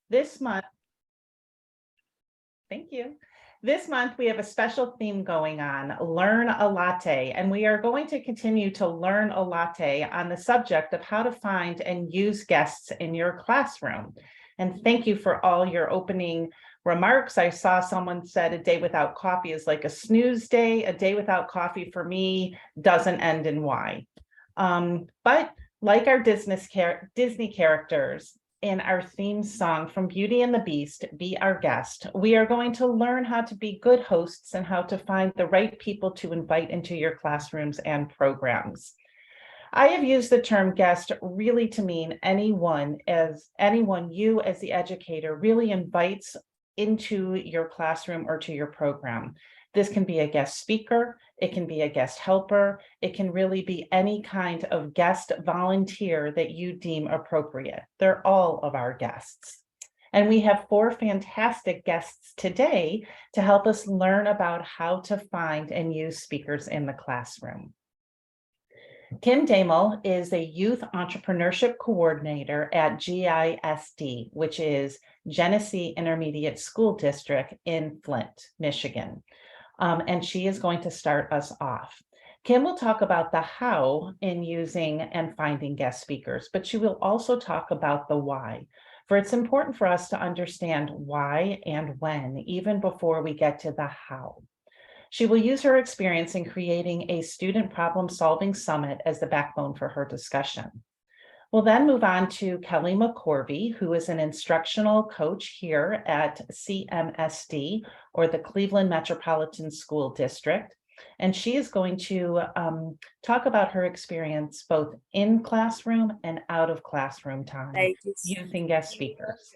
This month, thank you. This month, we have a special theme going on, Learn a Latte, and we are going to continue to learn a latte on the subject of how to find and use guests in your classroom. And thank you for all your opening remarks. I saw someone said a day without coffee is like a snooze day. A day without coffee for me doesn't end in Y. But like our Disney characters, in our theme song from Beauty and the Beast, Be Our Guest, we are going to learn how to be good hosts and how to find the right people to invite into your classrooms and programs. I have used the term guest really to mean anyone you as the educator really invites into your classroom or to your program. This can be a guest speaker, it can be a guest helper, it can really be any kind of guest volunteer that you deem appropriate. They're all of our guests. And we have 4 fantastic guests today to help us learn about how to find and use speakers in the classroom. Kim Dehmel is a youth entrepreneurship coordinator at GISD, which is Genesee Intermediate School District in Flint, Michigan. And she is going to start us off. Kim will talk about the how in using and finding guest speakers, but she will also talk about the why. For it's important for us to understand why and when, even before we get to the how. She will use her experience in creating a student problem-solving summit as the backbone for her discussion. We'll then move on to Kelly McCorvey, who is an instructional coach here at CMSD, or the Cleveland Metropolitan School District. And she is going to talk about her experience both in classroom and out of classroom time using guest speakers.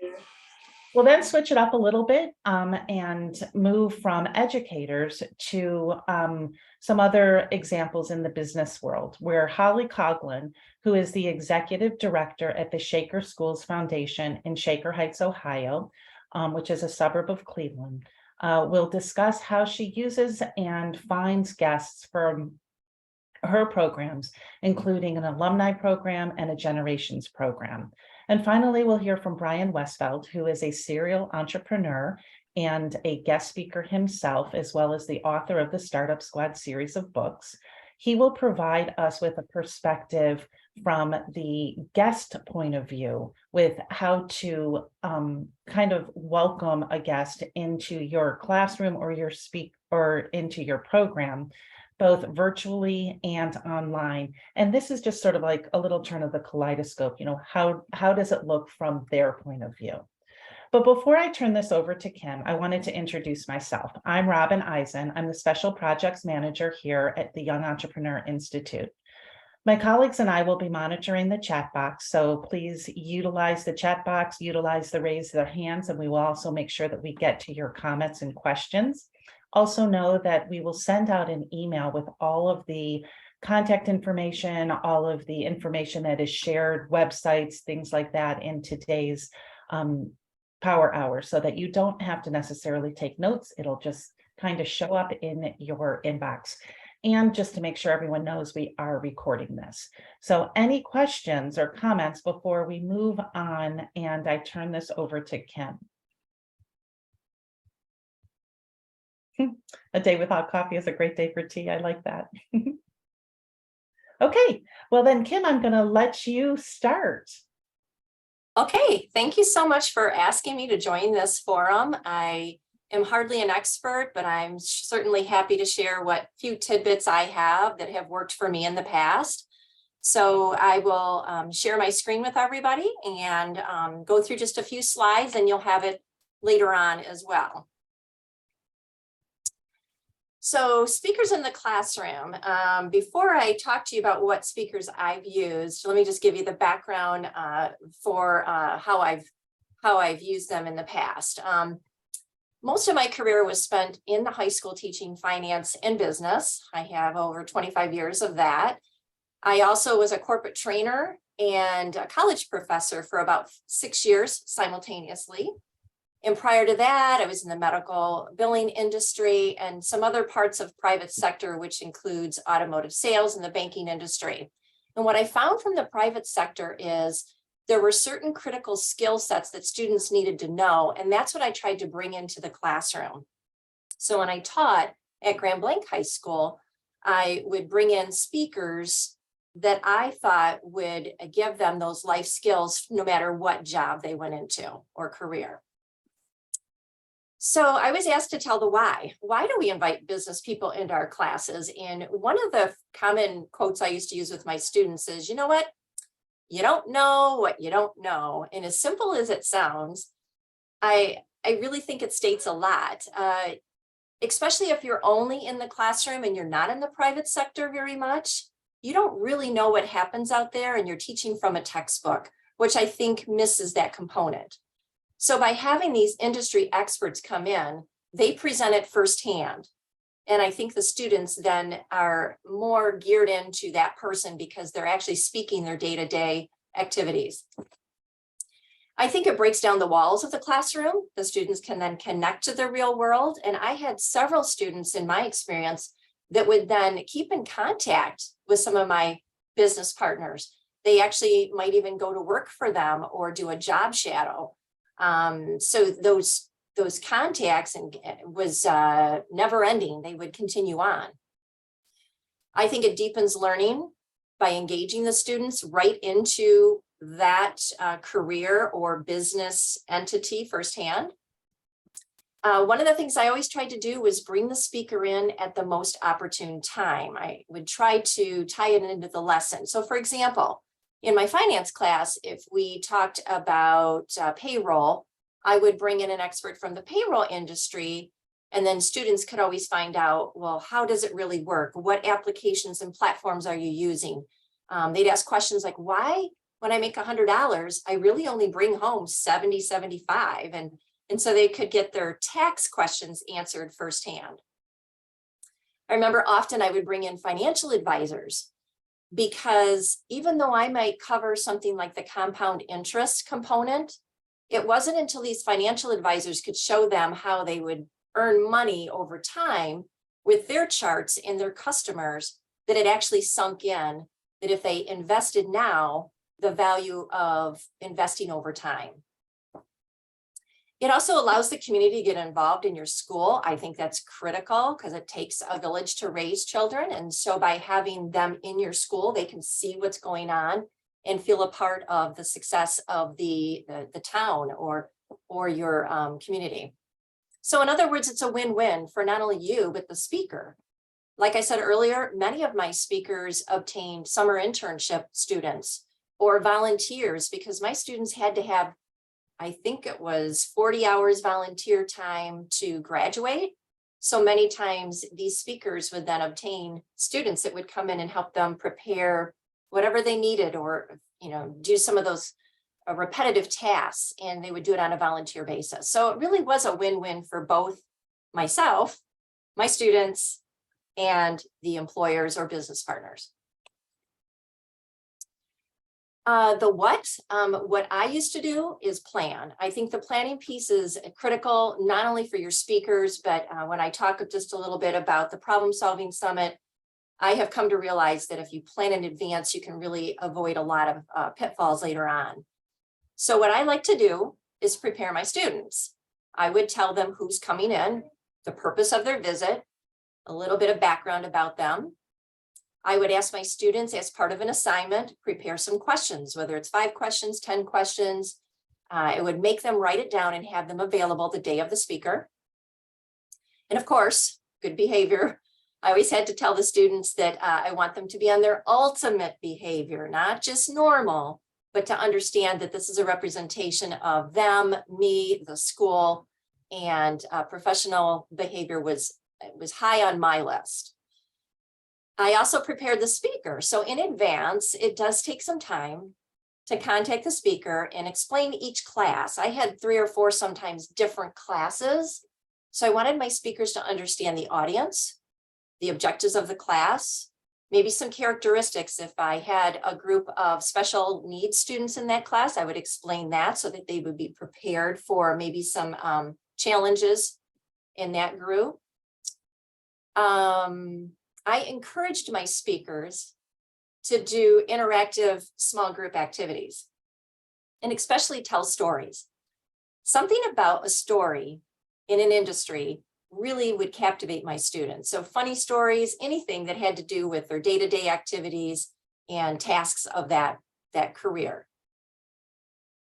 We'll then switch it up a little bit and move from educators to some other examples in the business world, where Holly Coughlin, who is the executive director at the Shaker Schools Foundation in Shaker Heights, Ohio, which is a suburb of Cleveland, will discuss how she uses and finds guests for her programs, including an alumni program and a generations program. And finally, we'll hear from Brian Westfeld, who is a serial entrepreneur and a guest speaker himself, as well as the author of the Startup Squad series of books. He will provide us with a perspective from the guest point of view with how to kind of welcome a guest into your classroom or into your program, both virtually and online. And this is just sort of like a little turn of the kaleidoscope, how does it look from their point of view? But before I turn this over to Kim, I wanted to introduce myself. I'm Robin Eisen. I'm the Special Projects Manager here at the Young Entrepreneur Institute. My colleagues and I will be monitoring the chat box, so please utilize the chat box, utilize the raise their hands, and we will also make sure that we get to your comments and questions. Also know that we will send out an email with all of the contact information, all of the information that is shared, websites, things like that in today's Power Hour, so that you don't have to necessarily take notes. It'll just kind of show up in your inbox. And just to make sure everyone knows, we are recording this. So any questions or comments before we move on and I turn this over to Kim? A day without coffee is a great day for tea. I like that. Okay, well then, Kim, I'm going to let you start. Okay, thank you so much for asking me to join this forum. I am hardly an expert, but I'm certainly happy to share what few tidbits I have that have worked for me in the past. So I will share my screen with everybody and go through just a few slides, and you'll have it later on as well. So speakers in the classroom. Before I talk to you about what speakers I've used, let me just give you the background for how I've used them in the past. Most of my career was spent in the high school teaching finance and business. I have over 25 years of that. I also was a corporate trainer and a college professor for about 6 years simultaneously. And prior to that, I was in the medical billing industry and some other parts of private sector, which includes automotive sales and the banking industry. And what I found from the private sector is there were certain critical skill sets that students needed to know, and that's what I tried to bring into the classroom. So when I taught at Grand Blanc High School, I would bring in speakers that I thought would give them those life skills no matter what job they went into or career. So I was asked to tell the why. Why do we invite business people into our classes? And one of the common quotes I used to use with my students is, you know what? You don't know what you don't know. And as simple as it sounds, I really think it states a lot, especially if you're only in the classroom and you're not in the private sector very much. You don't really know what happens out there, and you're teaching from a textbook, which I think misses that component. So by having these industry experts come in, they present it firsthand. And I think the students then are more geared into that person because they're actually speaking their day-to-day activities. I think it breaks down the walls of the classroom. The students can then connect to the real world. And I had several students in my experience that would then keep in contact with some of my business partners. They actually might even go to work for them or do a job shadow. So those contacts was never ending. They would continue on. I think it deepens learning by engaging the students right into that career or business entity firsthand. One of the things I always tried to do was bring the speaker in at the most opportune time. I would try to tie it into the lesson. So for example, in my finance class, if we talked about payroll, I would bring in an expert from the payroll industry, and then students could always find out, well, how does it really work? What applications and platforms are you using? They'd ask questions like, why, when I make $100, I really only bring home 70, 75? And so they could get their tax questions answered firsthand. I remember often I would bring in financial advisors, because even though I might cover something like the compound interest component, it wasn't until these financial advisors could show them how they would earn money over time with their charts and their customers that it actually sunk in that if they invested now, the value of investing over time. It also allows the community to get involved in your school. I think that's critical because it takes a village to raise children. And so by having them in your school, they can see what's going on and feel a part of the success of the town or your community. So in other words, it's a win-win for not only you, but the speaker. Like I said earlier, many of my speakers obtained summer internship students or volunteers because my students had to have, I think it was 40 hours volunteer time to graduate. So many times these speakers would then obtain students that would come in and help them prepare whatever they needed, or do some of those repetitive tasks, and they would do it on a volunteer basis. So it really was a win-win for both myself, my students, and the employers or business partners. What I used to do is plan. I think the planning piece is critical, not only for your speakers, but when I talk just a little bit about the problem solving summit, I have come to realize that if you plan in advance, you can really avoid a lot of pitfalls later on. So what I like to do is prepare my students. I would tell them who's coming in, the purpose of their visit, a little bit of background about them. I would ask my students as part of an assignment, prepare some questions, whether it's 5 questions, 10 questions. I would make them write it down and have them available the day of the speaker. And of course, good behavior. I always had to tell the students that I want them to be on their ultimate behavior, not just normal, but to understand that this is a representation of them, me, the school, and professional behavior was high on my list. I also prepared the speaker. So in advance, it does take some time to contact the speaker and explain each class. I had 3 or 4 sometimes different classes. So I wanted my speakers to understand the audience, the objectives of the class, maybe some characteristics. If I had a group of special needs students in that class, I would explain that so that they would be prepared for maybe some challenges in that group. I encouraged my speakers to do interactive small group activities. and especially tell stories. Something about a story in an industry really would captivate my students. So funny stories, anything that had to do with their day-to-day activities and tasks of that career.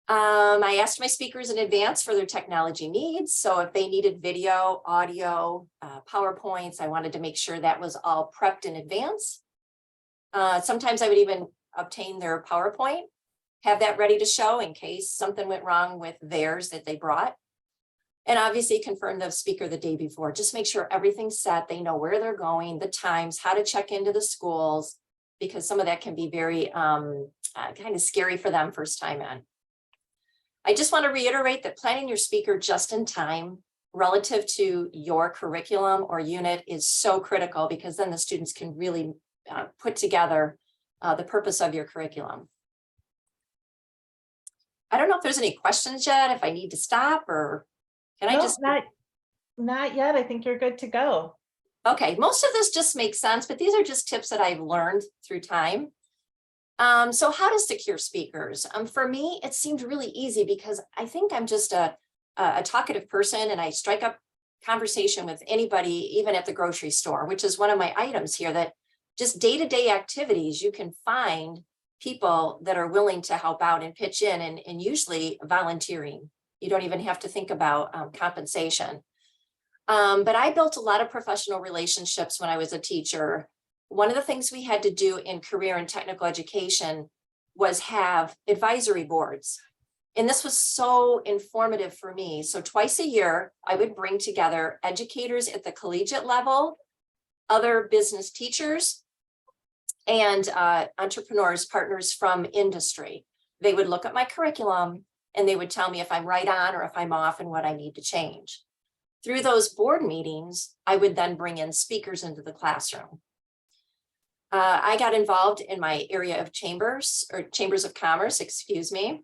I asked my speakers in advance for their technology needs. So if they needed video, audio, PowerPoints, I wanted to make sure that was all prepped in advance. Sometimes I would even obtain their PowerPoint, have that ready to show in case something went wrong with theirs that they brought. And obviously confirm the speaker the day before, just make sure everything's set. They know where they're going, the times, how to check into the schools, because some of that can be very kind of scary for them first time in. I just want to reiterate that planning your speaker just in time relative to your curriculum or unit is so critical, because then the students can really put together the purpose of your curriculum. I don't know if there's any questions yet, if I need to stop, or can I just? Not yet. I think you're good to go. Okay, most of this just makes sense, but these are just tips that I've learned through time. So how to secure speakers? For me, it seemed really easy because I think I'm just a talkative person, and I strike up conversation with anybody, even at the grocery store, which is one of my items here, that just day-to-day activities, you can find people that are willing to help out and pitch in, and usually volunteering. You don't even have to think about compensation. But I built a lot of professional relationships when I was a teacher. One of the things we had to do in career and technical education was have advisory boards. And this was so informative for me. So twice a year, I would bring together educators at the collegiate level, other business teachers, and entrepreneurs, partners from industry. They would look at my curriculum and they would tell me if I'm right on or if I'm off and what I need to change. Through those board meetings, I would then bring in speakers into the classroom. I got involved in my area of chambers of commerce, excuse me.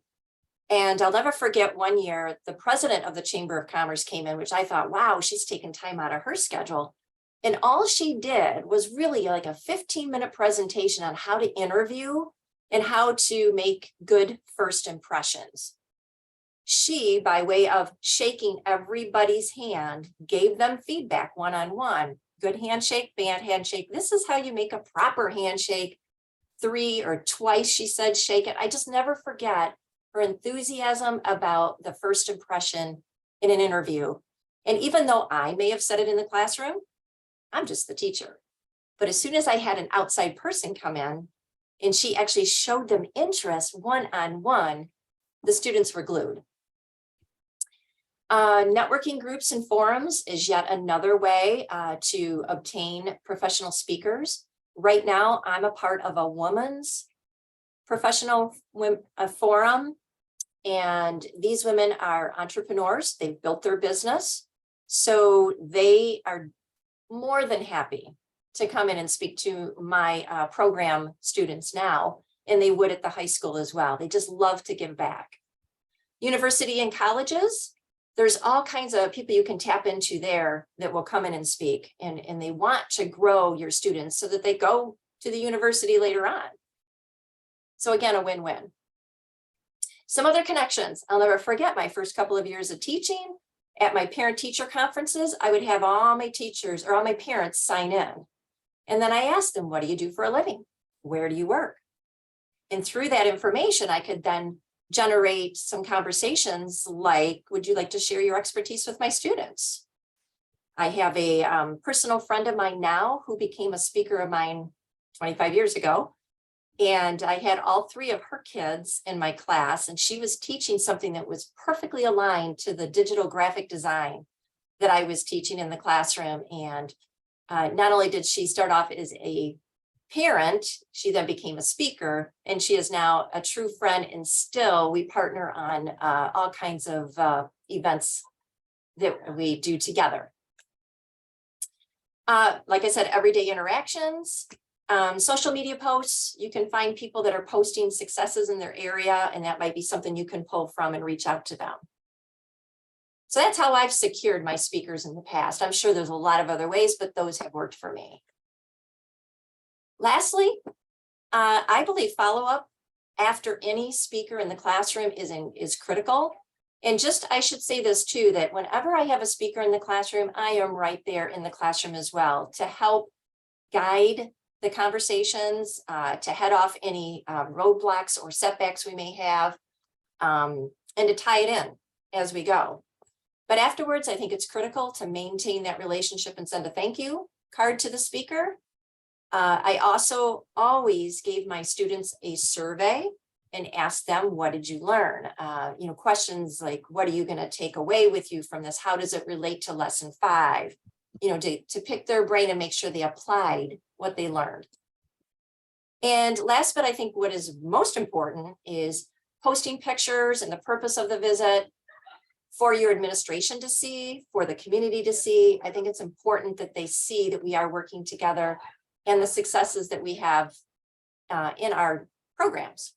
And I'll never forget one year, the president of the Chamber of Commerce came in, which I thought, wow, she's taken time out of her schedule. And all she did was really like a 15-minute presentation on how to interview and how to make good first impressions. She, by way of shaking everybody's hand, gave them feedback one-on-one. Good handshake, bad handshake. This is how you make a proper handshake. 3 or twice, she said, shake it. I just never forget her enthusiasm about the first impression in an interview. And even though I may have said it in the classroom, I'm just the teacher. But as soon as I had an outside person come in and she actually showed them interest one-on-one, the students were glued. Networking groups and forums is yet another way to obtain professional speakers. Right now, I'm a part of a women's professional forum, and these women are entrepreneurs. They've built their business, so they are more than happy to come in and speak to my program students now, and they would at the high school as well. They just love to give back. University and colleges, there's all kinds of people you can tap into there that will come in and speak, and they want to grow your students so that they go to the university later on. So again, a win-win. Some other connections. I'll never forget my first couple of years of teaching. At my parent-teacher conferences, I would have all my teachers or all my parents sign in. And then I asked them, what do you do for a living? Where do you work? And through that information, I could then generate some conversations like, would you like to share your expertise with my students? I have a personal friend of mine now who became a speaker of mine 25 years ago. And I had all 3 of her kids in my class, and she was teaching something that was perfectly aligned to the digital graphic design that I was teaching in the classroom. And not only did she start off as a parent, she then became a speaker, and she is now a true friend, and still we partner on all kinds of events that we do together. Like I said, everyday interactions. Social media posts, you can find people that are posting successes in their area, and that might be something you can pull from and reach out to them. So that's how I've secured my speakers in the past. I'm sure there's a lot of other ways, but those have worked for me. Lastly, I believe follow-up after any speaker in the classroom is critical. And just, I should say this too, that whenever I have a speaker in the classroom, I am right there in the classroom as well to help guide the conversations, to head off any roadblocks or setbacks we may have, and to tie it in as we go. But afterwards, I think it's critical to maintain that relationship and send a thank you card to the speaker. I also always gave my students a survey and asked them, what did you learn? Questions like, what are you going to take away with you from this? How does it relate to lesson 5? To pick their brain and make sure they applied what they learned. And last, but I think what is most important is posting pictures and the purpose of the visit for your administration to see, for the community to see. I think it's important that they see that we are working together and the successes that we have in our programs.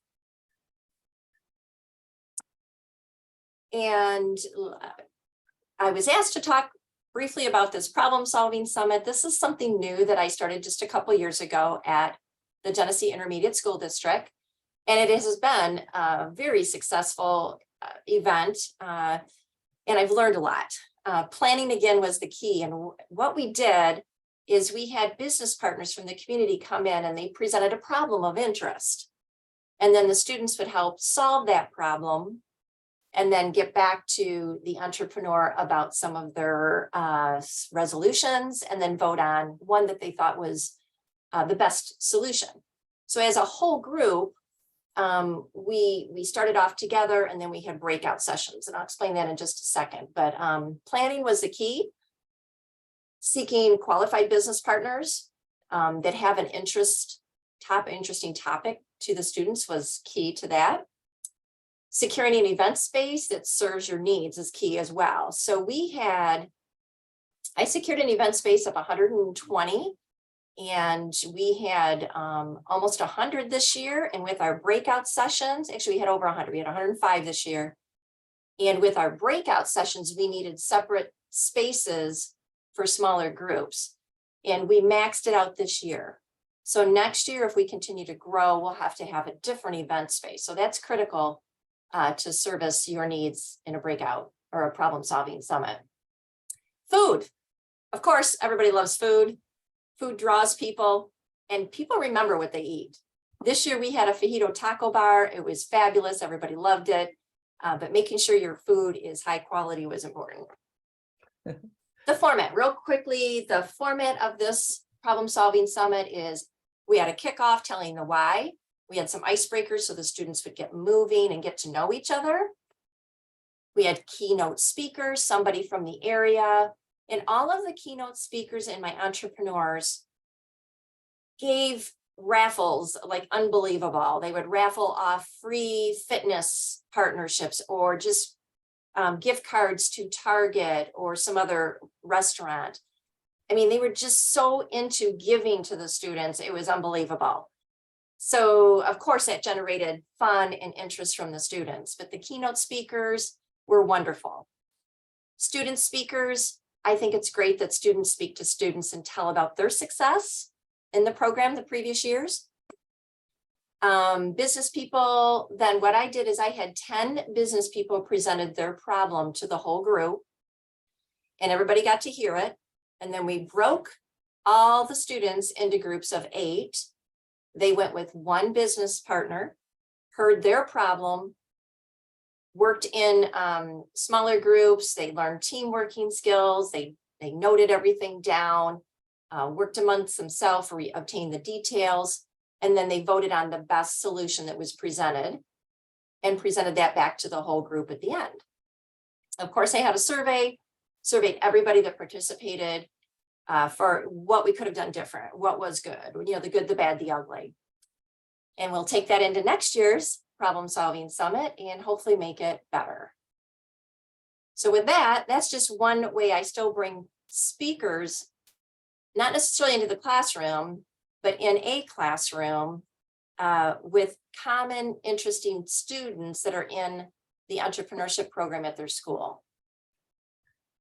And I was asked to talk briefly about this problem solving summit. This is something new that I started just a couple years ago at the Genesee Intermediate School District. And it has been a very successful event. And I've learned a lot. Planning again was the key. And what we did is we had business partners from the community come in and they presented a problem of interest. And then the students would help solve that problem and then get back to the entrepreneur about some of their resolutions and then vote on one that they thought was the best solution. So as a whole group, we started off together and then we had breakout sessions, and I'll explain that in just a second. But planning was the key. Seeking qualified business partners that have an interesting topic to the students was key to that. Securing an event space that serves your needs is key as well. So I secured an event space of 120, and we had almost 100 this year. And with our breakout sessions, actually we had over 100, we had 105 this year. And with our breakout sessions, we needed separate spaces for smaller groups. And we maxed it out this year. So next year, if we continue to grow, we'll have to have a different event space. So that's critical to service your needs in a breakout or a problem-solving summit. Food. Of course, everybody loves food. Food draws people, and people remember what they eat. This year, we had a fajito taco bar. It was fabulous. Everybody loved it. But making sure your food is high quality was important. The format, real quickly, the format of this problem-solving summit is we had a kickoff telling the why. We had some icebreakers so the students would get moving and get to know each other. We had keynote speakers, somebody from the area, and all of the keynote speakers and my entrepreneurs gave raffles like unbelievable. They would raffle off free fitness partnerships or just gift cards to Target or some other restaurant. I mean, they were just so into giving to the students. It was unbelievable. So of course that generated fun and interest from the students, but the keynote speakers were wonderful. Student speakers, I think it's great that students speak to students and tell about their success in the program the previous years. Business people, then what I did is I had 10 business people presented their problem to the whole group, and everybody got to hear it. And then we broke all the students into groups of 8. They went with one business partner, heard their problem, worked in smaller groups. They learned team working skills. They noted everything down, worked amongst themselves, obtained the details, and then they voted on the best solution that was presented and presented that back to the whole group at the end. Of course, I had a survey, surveyed everybody that participated for what we could have done different, what was good, the good, the bad, the ugly. And we'll take that into next year's problem solving summit and hopefully make it better. So with that, that's just one way I still bring speakers, not necessarily into the classroom, but in a classroom with common interesting students that are in the entrepreneurship program at their school.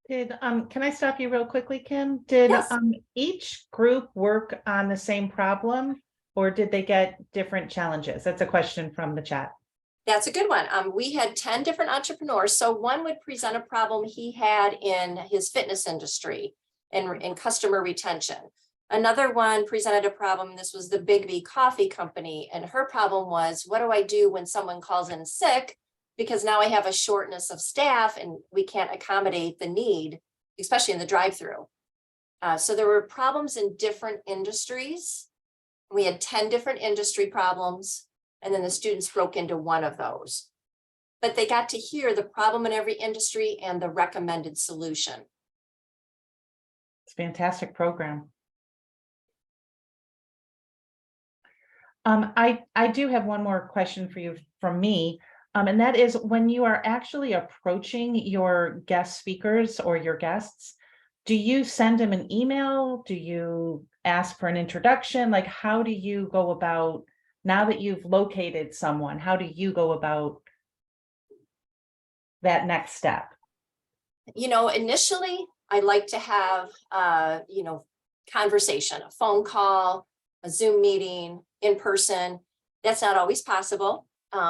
Can I stop you real quickly, Kim? Did Yes. Each group work on the same problem, or did they get different challenges? That's a question from the chat. That's a good one. We had 10 different entrepreneurs. So one would present a problem he had in his fitness industry and in customer retention. Another one presented a problem. This was the Big V Coffee Company. And her problem was, what do I do when someone calls in sick? Because now I have a shortness of staff and we can't accommodate the need, especially in the drive-through. So there were problems in different industries. We had 10 different industry problems. And then the students broke into one of those. But they got to hear the problem in every industry and the recommended solution. It's a fantastic program. I do have one more question for you from me. And that is, when you are actually approaching your guest speakers or your guests, do you send them an email? Do you ask for an introduction? Like, how do you go about, now that you've located someone, how do you go about that next step? You know, initially, I like to have, conversation, a phone call, a Zoom meeting, in person. That's not always possible.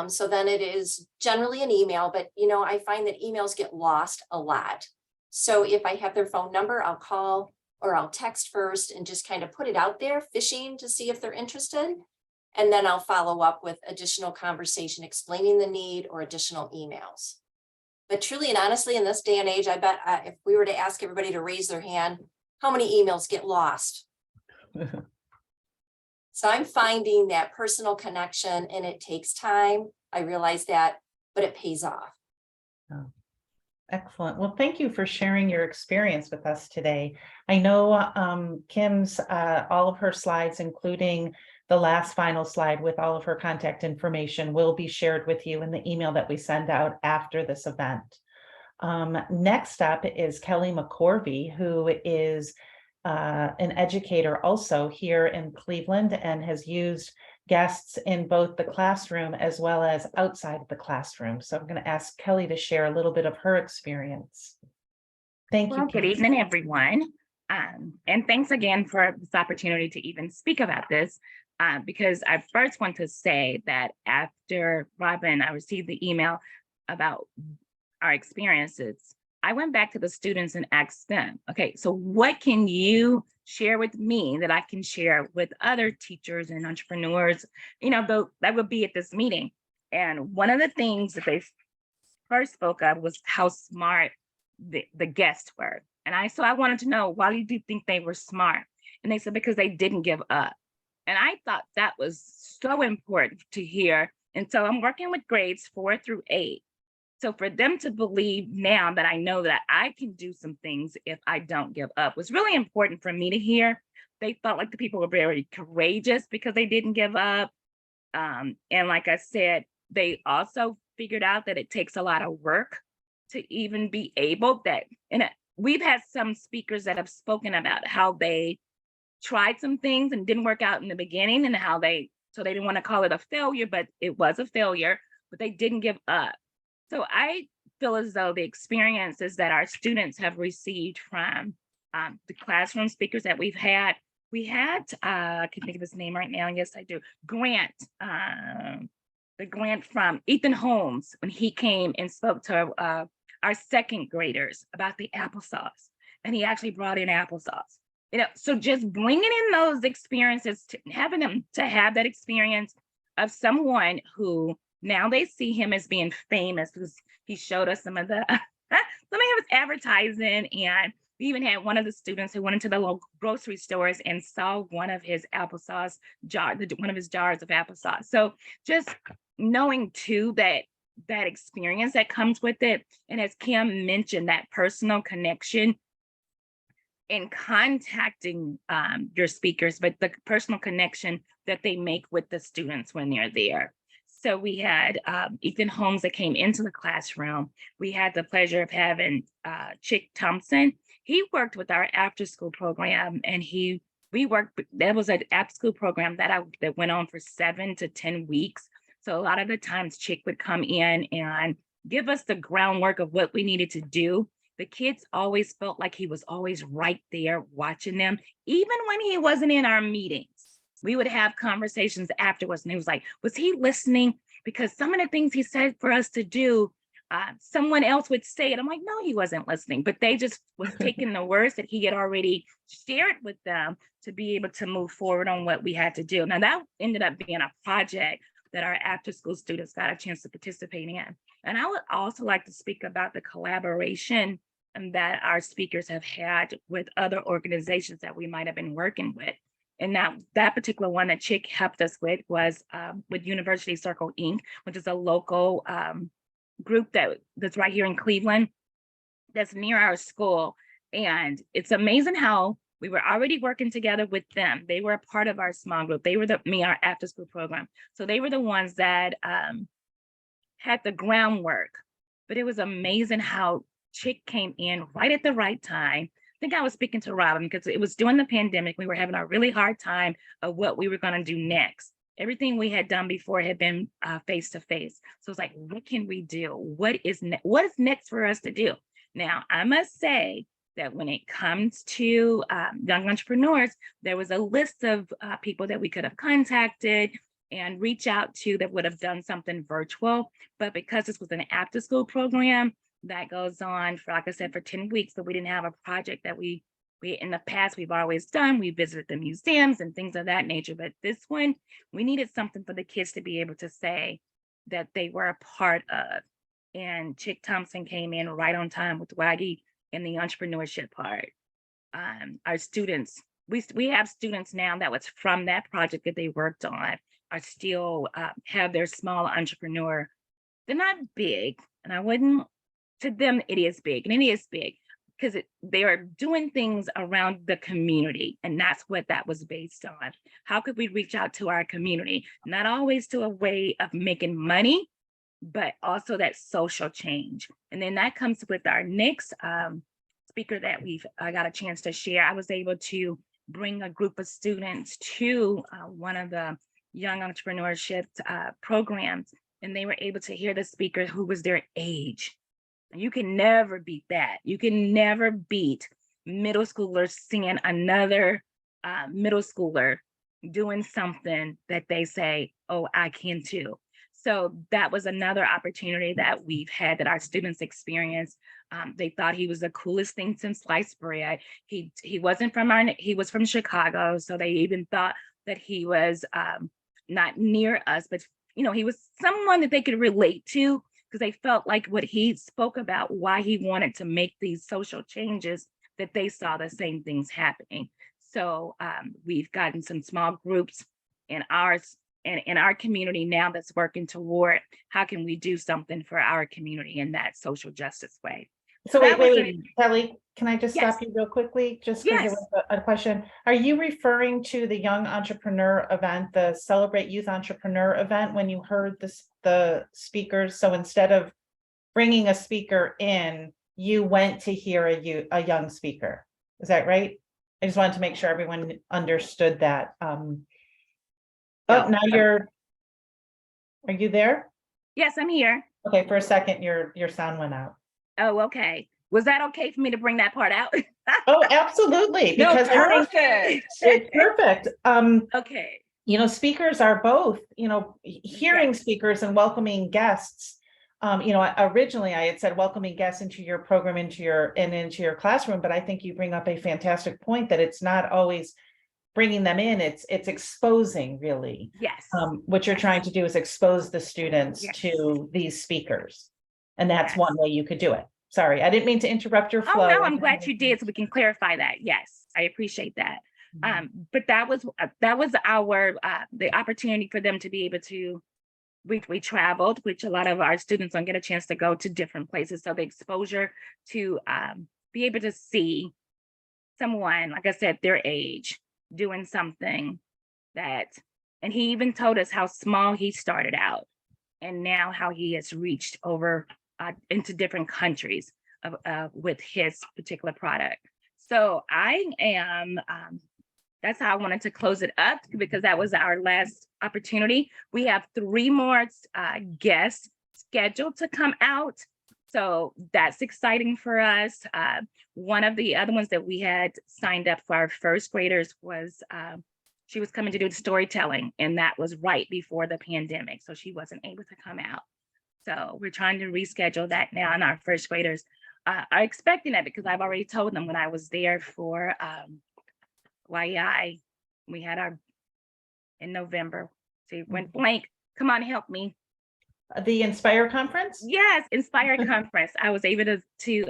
So then it is generally an email, but, I find that emails get lost a lot. So if I have their phone number, I'll call or I'll text first and just kind of put it out there, fishing to see if they're interested. And then I'll follow up with additional conversation, explaining the need or additional emails. But truly and honestly, in this day and age, I bet if we were to ask everybody to raise their hand, how many emails get lost? So I'm finding that personal connection, and it takes time. I realize that, but it pays off. Oh, excellent. Well, thank you for sharing your experience with us today. I know Kim's, all of her slides, including the last final slide with all of her contact information, will be shared with you in the email that we send out after this event. Next up is Kelly McCorvey, who is an educator also here in Cleveland and has used guests in both the classroom as well as outside the classroom. So I'm going to ask Kelly to share a little bit of her experience. Thank you. Good evening, everyone. And thanks again for this opportunity to even speak about this, because I first want to say that after Robin, I received the email about our experiences, I went back to the students and asked them, okay, so what can you share with me that I can share with other teachers and entrepreneurs, that would be at this meeting? And one of the things that they first spoke of was how smart the guests were. And so I wanted to know, why do you think they were smart? And they said, because they didn't give up. And I thought that was so important to hear. And so I'm working with grades 4 through 8. So for them to believe now that I know that I can do some things if I don't give up was really important for me to hear. They felt like the people were very courageous because they didn't give up. And like I said, they also figured out that it takes a lot of work to even be able and we've had some speakers that have spoken about how they tried some things and didn't work out in the beginning, and so they didn't want to call it a failure, but it was a failure, but they didn't give up. So I feel as though the experiences that our students have received from the classroom speakers that we had, I can think of his name right now. Yes, I do. Grant, the Grant from Ethan Holmes, when he came and spoke to our second graders about the applesauce, and he actually brought in applesauce. So just bringing in those experiences, having them to have that experience of someone who now they see him as being famous, because he showed us some of his advertising. And we even had one of the students who went into the local grocery stores and saw one of his applesauce jar, one of his jars of applesauce. So just knowing too that experience that comes with it. And as Kim mentioned, that personal connection in contacting your speakers, but the personal connection that they make with the students when they're there. So we had Ethan Holmes that came into the classroom. We had the pleasure of having Chick Thompson. He worked with our after school program, and that was an after school program that went on for 7 to 10 weeks. So a lot of the times Chick would come in and give us the groundwork of what we needed to do. The kids always felt like he was always right there watching them, even when he wasn't in our meetings. we would have conversations afterwards, and he was like, was he listening? Because some of the things he said for us to do, someone else would say it. I'm like, no, he wasn't listening, but they just was taking the words that he had already shared with them to be able to move forward on what we had to do. Now that ended up being a project that our after school students got a chance to participate in. And I would also like to speak about the collaboration and that our speakers have had with other organizations that we might have been working with. And that particular one that Chick helped us with was with University Circle Inc., which is a local group that's right here in Cleveland, that's near our school. And it's amazing how we were already working together with them. They were a part of our small group. They were our after school program. So they were the ones that had the groundwork. But it was amazing how Chick came in right at the right time. I think I was speaking to Robin because it was during the pandemic. We were having a really hard time of what we were going to do next. Everything we had done before had been face-to-face. So it's like, what can we do? What is next for us to do? Now, I must say that when it comes to young entrepreneurs, there was a list of people that we could have contacted and reach out to that would have done something virtual. But because this was an after-school program that goes on for, like I said, for 10 weeks, so we didn't have a project that we in the past we've always done. We visited the museums and things of that nature. But this one, we needed something for the kids to be able to say that they were a part of. And Chick Thompson came in right on time with YIPPEE and the entrepreneurship part. Our students, we have students now that was from that project that they worked on, are still have their small entrepreneur. They're not big, and I wouldn't, to them, it is big, and it is big because they are doing things around the community, and that's what that was based on. How could we reach out to our community? Not always to a way of making money, but also that social change. And then that comes with our next speaker that I got a chance to share. I was able to bring a group of students to one of the young entrepreneurship programs, and they were able to hear the speaker who was their age. You can never beat that. You can never beat middle schoolers seeing another middle schooler doing something that they say, oh, I can too. So that was another opportunity that we've had that our students experienced. They thought he was the coolest thing since sliced bread. He wasn't he was from Chicago. So they even thought that he was not near us, but he was someone that they could relate to, because they felt like what he spoke about, why he wanted to make these social changes, that they saw the same things happening. So we've gotten some small groups in our community now that's working toward how can we do something for our community in that social justice way. So wait, Kelly, can I just Yes. stop you real quickly? Just because there was a question. Are you referring to the Young Entrepreneur event, the Celebrate Youth Entrepreneur event, when you heard the speakers? So instead of bringing a speaker in, you went to hear a young speaker. Is that right? I just wanted to make sure everyone understood that. Now are you there? Yes, I'm here. Okay, for a second, your sound went out. Oh, okay. Was that okay for me to bring that part out? Oh, absolutely. Because perfect. It's perfect. Okay. Speakers are both, hearing speakers and welcoming guests. Originally I had said welcoming guests into your program, into your classroom, but I think you bring up a fantastic point that it's not always bringing them in, it's exposing, really. Yes. What you're trying to do is expose the students to these speakers. And that's one way you could do it. Sorry, I didn't mean to interrupt your flow. Oh, no, I'm glad you did, so we can clarify that. Yes, I appreciate that. But that was our the opportunity for them to be able to, we traveled, which a lot of our students don't get a chance to go to different places. So the exposure to be able to see someone, like I said, their age, doing something that, and he even told us how small he started out and now how he has reached over into different countries with his particular product. So I am, that's how I wanted to close it up, because that was our last opportunity. We have 3 more guests scheduled to come out. So that's exciting for us. One of the other ones that we had signed up for our first graders was she was coming to do storytelling, and that was right before the pandemic, so she wasn't able to come out. So we're trying to reschedule that now, and our first graders are expecting that, because I've already told them when I was there for YEI, we had our in November. So it went blank. Come on, help me. The Inspire conference? Yes, Inspire conference. I was able to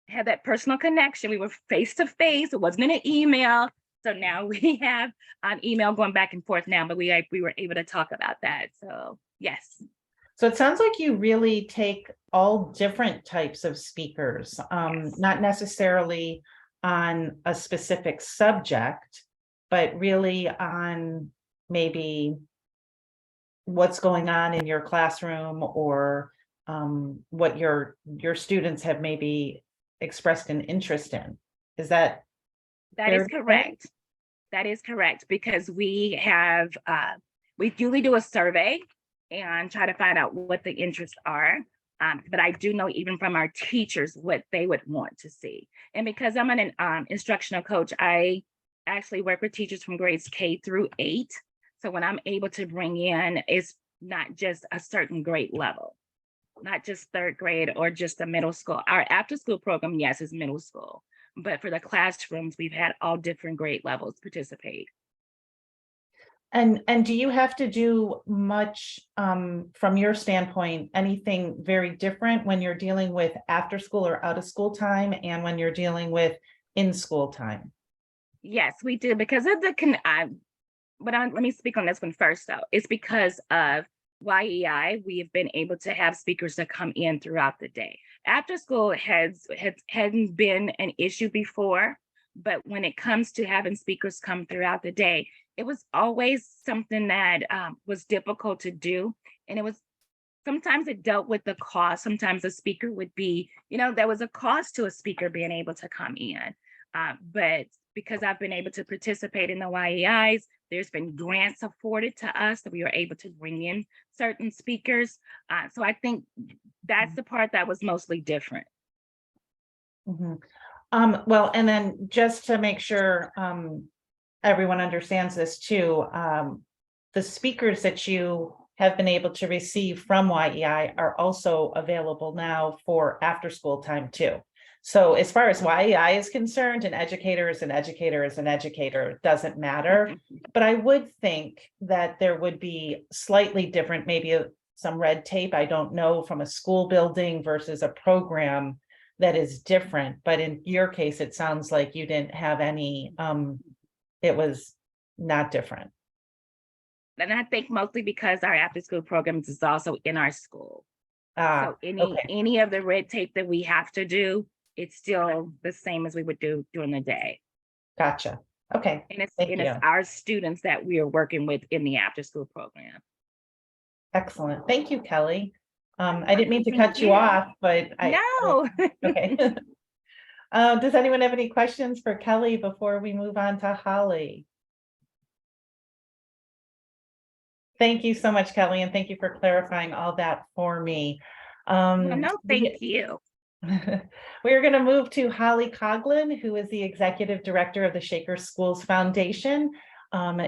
have that personal connection. We were face to face. It wasn't in an email. So now we have an email going back and forth now, but we were able to talk about that. So yes. So it sounds like you really take all different types of speakers, Yes. not necessarily on a specific subject, but really on maybe what's going on in your classroom, or what your students have maybe expressed an interest in. Is that That fair is to say? correct. That is correct, because we have, we usually do a survey and try to find out what the interests are. But I do know even from our teachers what they would want to see. And because I'm an instructional coach, I actually work with teachers from grades K through 8. So when I'm able to bring in, it's not just a certain grade level, not just 3rd grade or just the middle school. Our after school program, yes, is middle school. But for the classrooms, we've had all different grade levels participate. And do you have to do much, from your standpoint, anything very different when you're dealing with after school or out of school time, and when you're dealing with in school time? Yes, we do, because of the let me speak on this one first, though. It's because of YEI, we have been able to have speakers that come in throughout the day. After school hadn't been an issue before, but when it comes to having speakers come throughout the day, it was always something that was difficult to do. And it was, sometimes it dealt with the cost. Sometimes a speaker would be, there was a cost to a speaker being able to come in. But because I've been able to participate in the YEIs, there's been grants afforded to us that we were able to bring in certain speakers. So I think that's the part that was mostly different. Mhm. Well, and then just to make sure everyone understands this too, the speakers that you have been able to receive from YEI are also available now for after school time too. So as far as YEI is concerned, an educator is an educator is an educator, it doesn't matter. But I would think that there would be slightly different, maybe some red tape, I don't know, from a school building versus a program that is different. But in your case, it sounds like you didn't have any, it was not different. And I think mostly because our after school programs is also in our school. So Okay, any of the red tape that we have to do, it's still the same as we would do during the day. gotcha. Okay, And thank you. it's our students that we are working with in the after school program. Excellent. Thank you, Kelly. I didn't mean to Thank cut you you. off, but No. okay. Does anyone have any questions for Kelly before we move on to Holly? Thank you so much, Kelly, and thank you for clarifying all that for me. No, thank you. We are going to move to Holly Coughlin, who is the Executive Director of the Shaker Schools Foundation.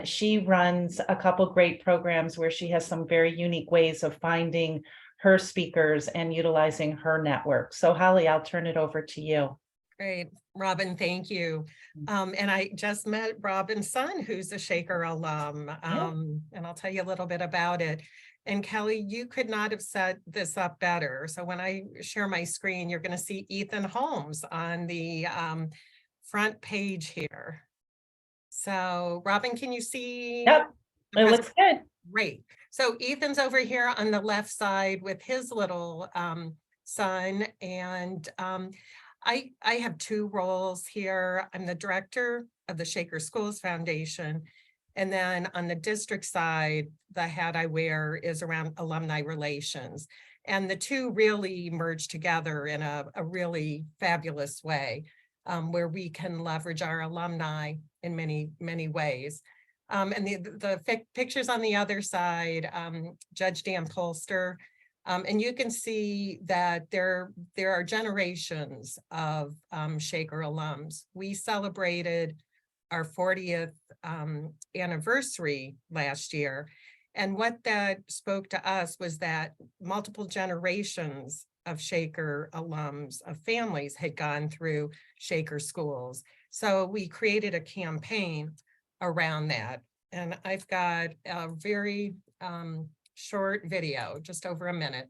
She runs a couple great programs where she has some very unique ways of finding her speakers and utilizing her network. So Holly, I'll turn it over to you. Great, Robin, thank you. And I just met Robin's son, who's a Shaker alum, and I'll tell you a little bit about it. And Kelly, you could not have set this up better. So when I share my screen, you're going to see Ethan Holmes on the front page here. So Robin, can you see? Yep, it looks good. Great. So Ethan's over here on the left side with his little son, and I have 2 roles here. I'm the director of the Shaker Schools Foundation. And then on the district side, the hat I wear is around alumni relations. And the 2 really merge together in a really fabulous way, where we can leverage our alumni in many, many ways. And the pictures on the other side, Judge Dan Polster, and you can see that there are generations of Shaker alums. We celebrated our 40th anniversary last year. And what that spoke to us was that multiple generations of Shaker alums, of families, had gone through Shaker schools. So we created a campaign around that. And I've got a very short video, just over a minute.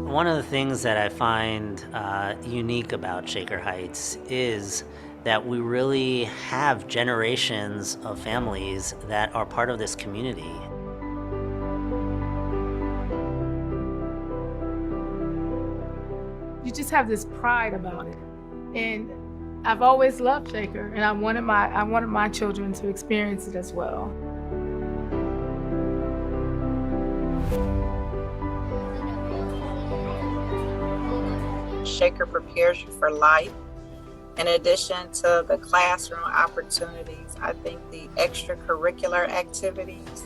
One of the things that I find unique about Shaker Heights is that we really have generations of families that are part of this community. You just have this pride about it. And I've always loved Shaker, and I wanted my children to experience it as well. Shaker prepares you for life. In addition to the classroom opportunities, I think the extracurricular activities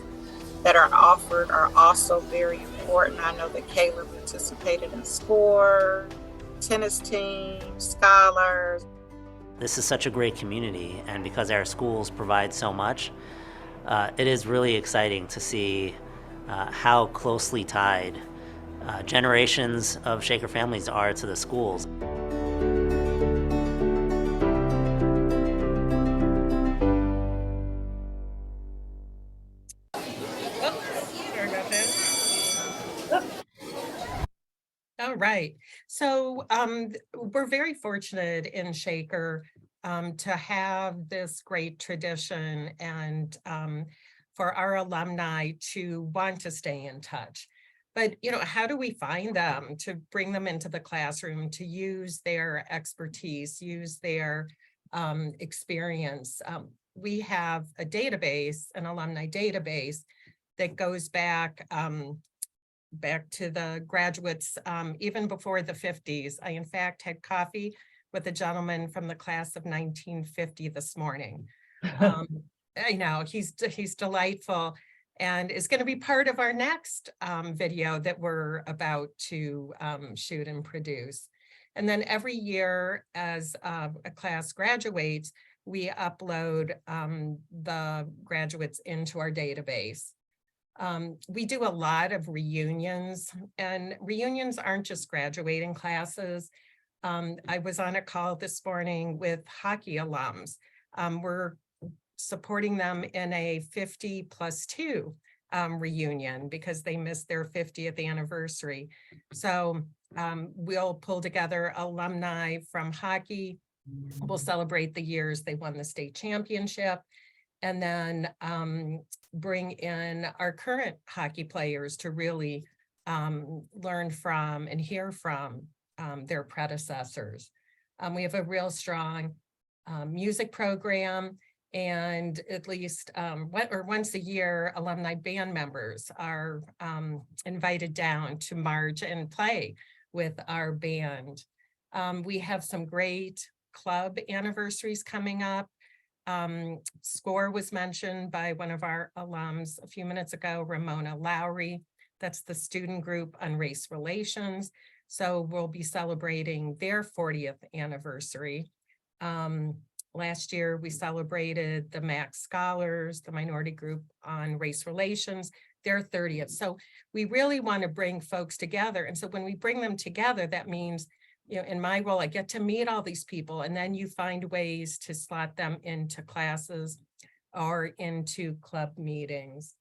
that are offered are also very important. I know that Kayla participated in SCORE, tennis team, scholars. This is such a great community, and because our schools provide so much, it is really exciting to see how closely tied generations of Shaker families are to the schools. All right. So we're very fortunate in Shaker to have this great tradition, and for our alumni to want to stay in touch. But, you know, how do we find them to bring them into the classroom, to use their expertise, use their experience? We have a database, an alumni database that goes back to the graduates, even before the 50s. I, in fact, had coffee with a gentleman from the class of 1950 this morning. I know, he's delightful, and is going to be part of our next video that we're about to shoot and produce. And then every year, as a class graduates, we upload the graduates into our database. We do a lot of reunions, and reunions aren't just graduating classes. I was on a call this morning with hockey alums. We're supporting them in a 50+2 reunion because they missed their 50th anniversary. So we'll pull together alumni from hockey. We'll celebrate the years they won the state championship, and then bring in our current hockey players to really learn from and hear from their predecessors. We have a real strong music program, and at least once a year, alumni band members are invited down to march and play with our band. We have some great club anniversaries coming up. SCORE was mentioned by one of our alums a few minutes ago, Ramona Lowry. That's the student group on race relations. So we'll be celebrating their 40th anniversary. Last year, we celebrated the MAC Scholars, the minority group on race relations, their 30th. So we really want to bring folks together. And so when we bring them together, that means, you know, in my role, I get to meet all these people, and then you find ways to slot them into classes or into club meetings.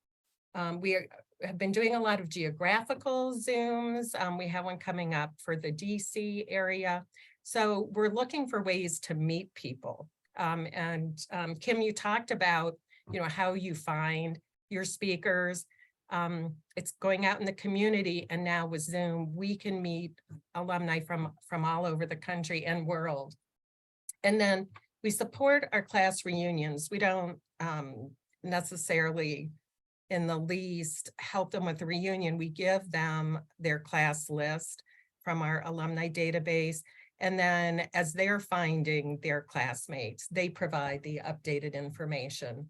We have been doing a lot of geographical Zooms. We have one coming up for the DC area. So we're looking for ways to meet people. Kim, you talked about, you know, how you find your speakers. It's going out in the community, and now with Zoom, we can meet alumni from all over the country and world. And then we support our class reunions. We don't necessarily in the least help them with the reunion. We give them their class list from our alumni database, And then as they're finding their classmates, they provide the updated information.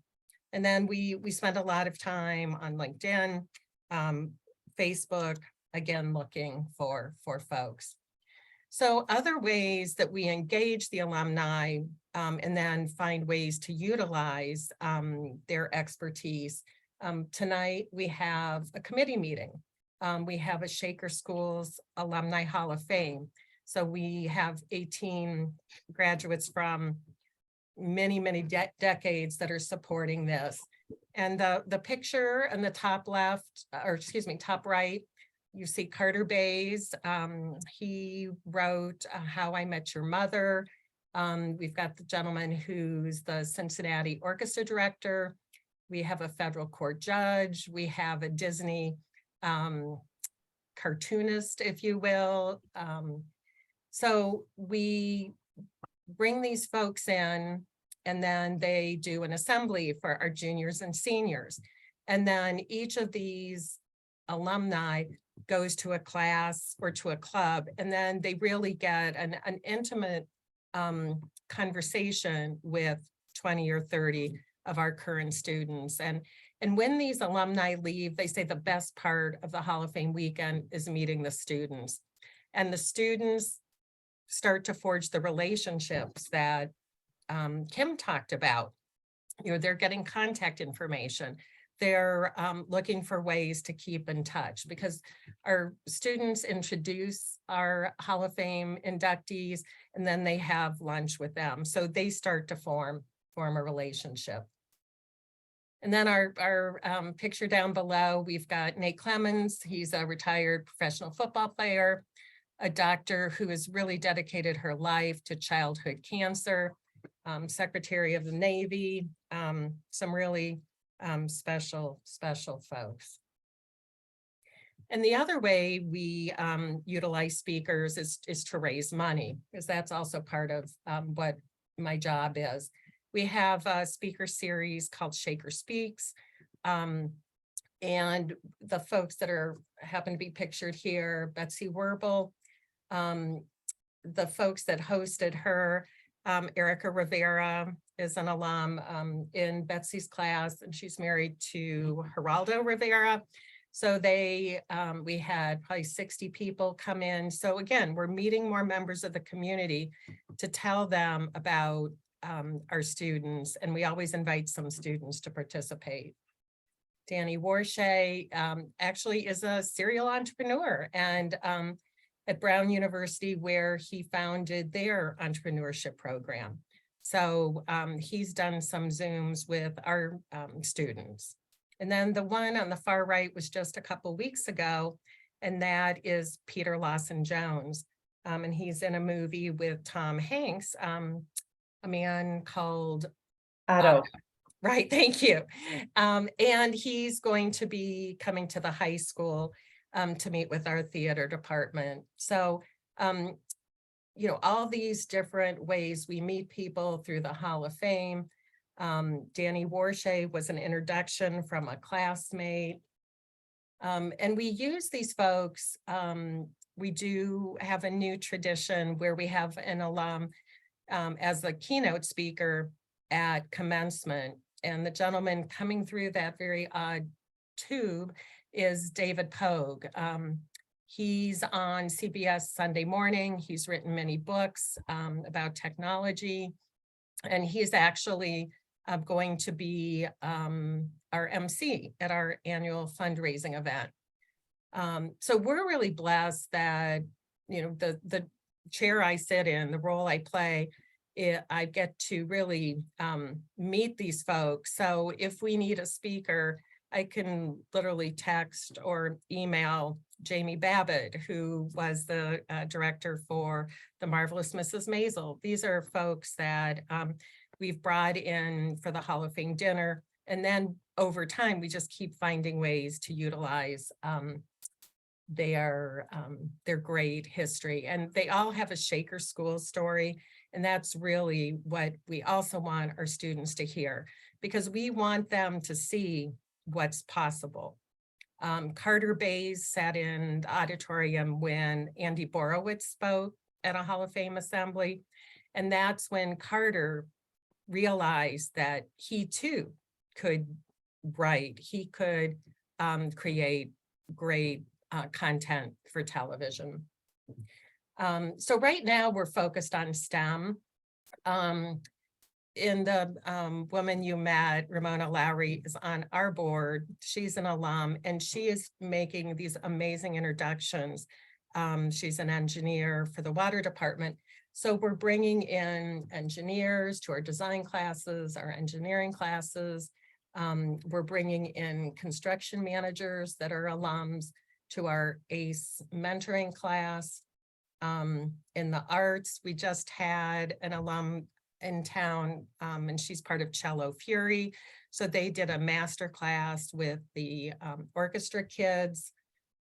And then we spend a lot of time on LinkedIn, Facebook, again, looking for folks. So other ways that we engage the alumni and then find ways to utilize their expertise. Tonight, we have a committee meeting. We have a Shaker Schools Alumni Hall of Fame. So we have 18 graduates from many decades that are supporting this. And the picture in the top left, or excuse me, top right, you see Carter Bays. He wrote How I Met Your Mother. We've got the gentleman who's the Cincinnati Orchestra director. We have a federal court judge. We have a Disney cartoonist, if you will. So we bring these folks in, and then they do an assembly for our juniors and seniors. And then each of these alumni goes to a class or to a club, and then they really get an intimate conversation with 20 or 30 of our current students. And when these alumni leave, they say the best part of the Hall of Fame weekend is meeting the students. And the students start to forge the relationships that Kim talked about. You know, they're getting contact information. They're looking for ways to keep in touch, because our students introduce our Hall of Fame inductees, and then they have lunch with them. So they start to form a relationship. And then our picture down below, we've got Nate Clemens. He's a retired professional football player, a doctor who has really dedicated her life to childhood cancer, Secretary of the Navy, some really special folks. And the other way we utilize speakers is to raise money, because that's also part of what my job is. We have a speaker series called Shaker Speaks. And the folks that happen to be pictured here, Betsy Werble, the folks that hosted her, Erica Rivera is an alum in Betsy's class, and she's married to Geraldo Rivera. So we had probably 60 people come in. So again, we're meeting more members of the community to tell them about our students, and we always invite some students to participate. Danny Warshay actually is a serial entrepreneur, and at Brown University, where he founded their entrepreneurship program. So he's done some Zooms with our students. And then the one on the far right was just a couple weeks ago, and that is Peter Lawson Jones. And he's in a movie with Tom Hanks, a man called Otto. Right, thank you. And he's going to be coming to the high school to meet with our theater department. So, you know, all these different ways we meet people through the Hall of Fame. Danny Warshay was an introduction from a classmate. And we use these folks. We do have a new tradition where we have an alum as the keynote speaker at commencement. And the gentleman coming through that very odd tube is David Pogue. He's on CBS Sunday Morning. He's written many books about technology, and he's actually going to be our MC at our annual fundraising event. So we're really blessed that, you know, the chair I sit in, the role I play, I get to really meet these folks. So if we need a speaker, I can literally text or email Jamie Babbitt, who was the director for The Marvelous Mrs. Maisel. These are folks that we've brought in for the Hall of Fame dinner. And then over time, we just keep finding ways to utilize their great history. And they all have a Shaker School story. And that's really what we also want our students to hear, because we want them to see what's possible. Carter Bays sat in the auditorium when Andy Borowitz spoke at a Hall of Fame assembly. And that's when Carter realized that he too could write, he could create great content for television. So right now we're focused on STEM. In the woman you met, Ramona Lowry, is on our board. She's an alum and she is making these amazing introductions. She's an engineer for the water department. So we're bringing in engineers to our design classes, our engineering classes. We're bringing in construction managers that are alums to our ACE mentoring class. In the arts, we just had an alum in town, and she's part of Cello Fury. So they did a master class with the orchestra kids.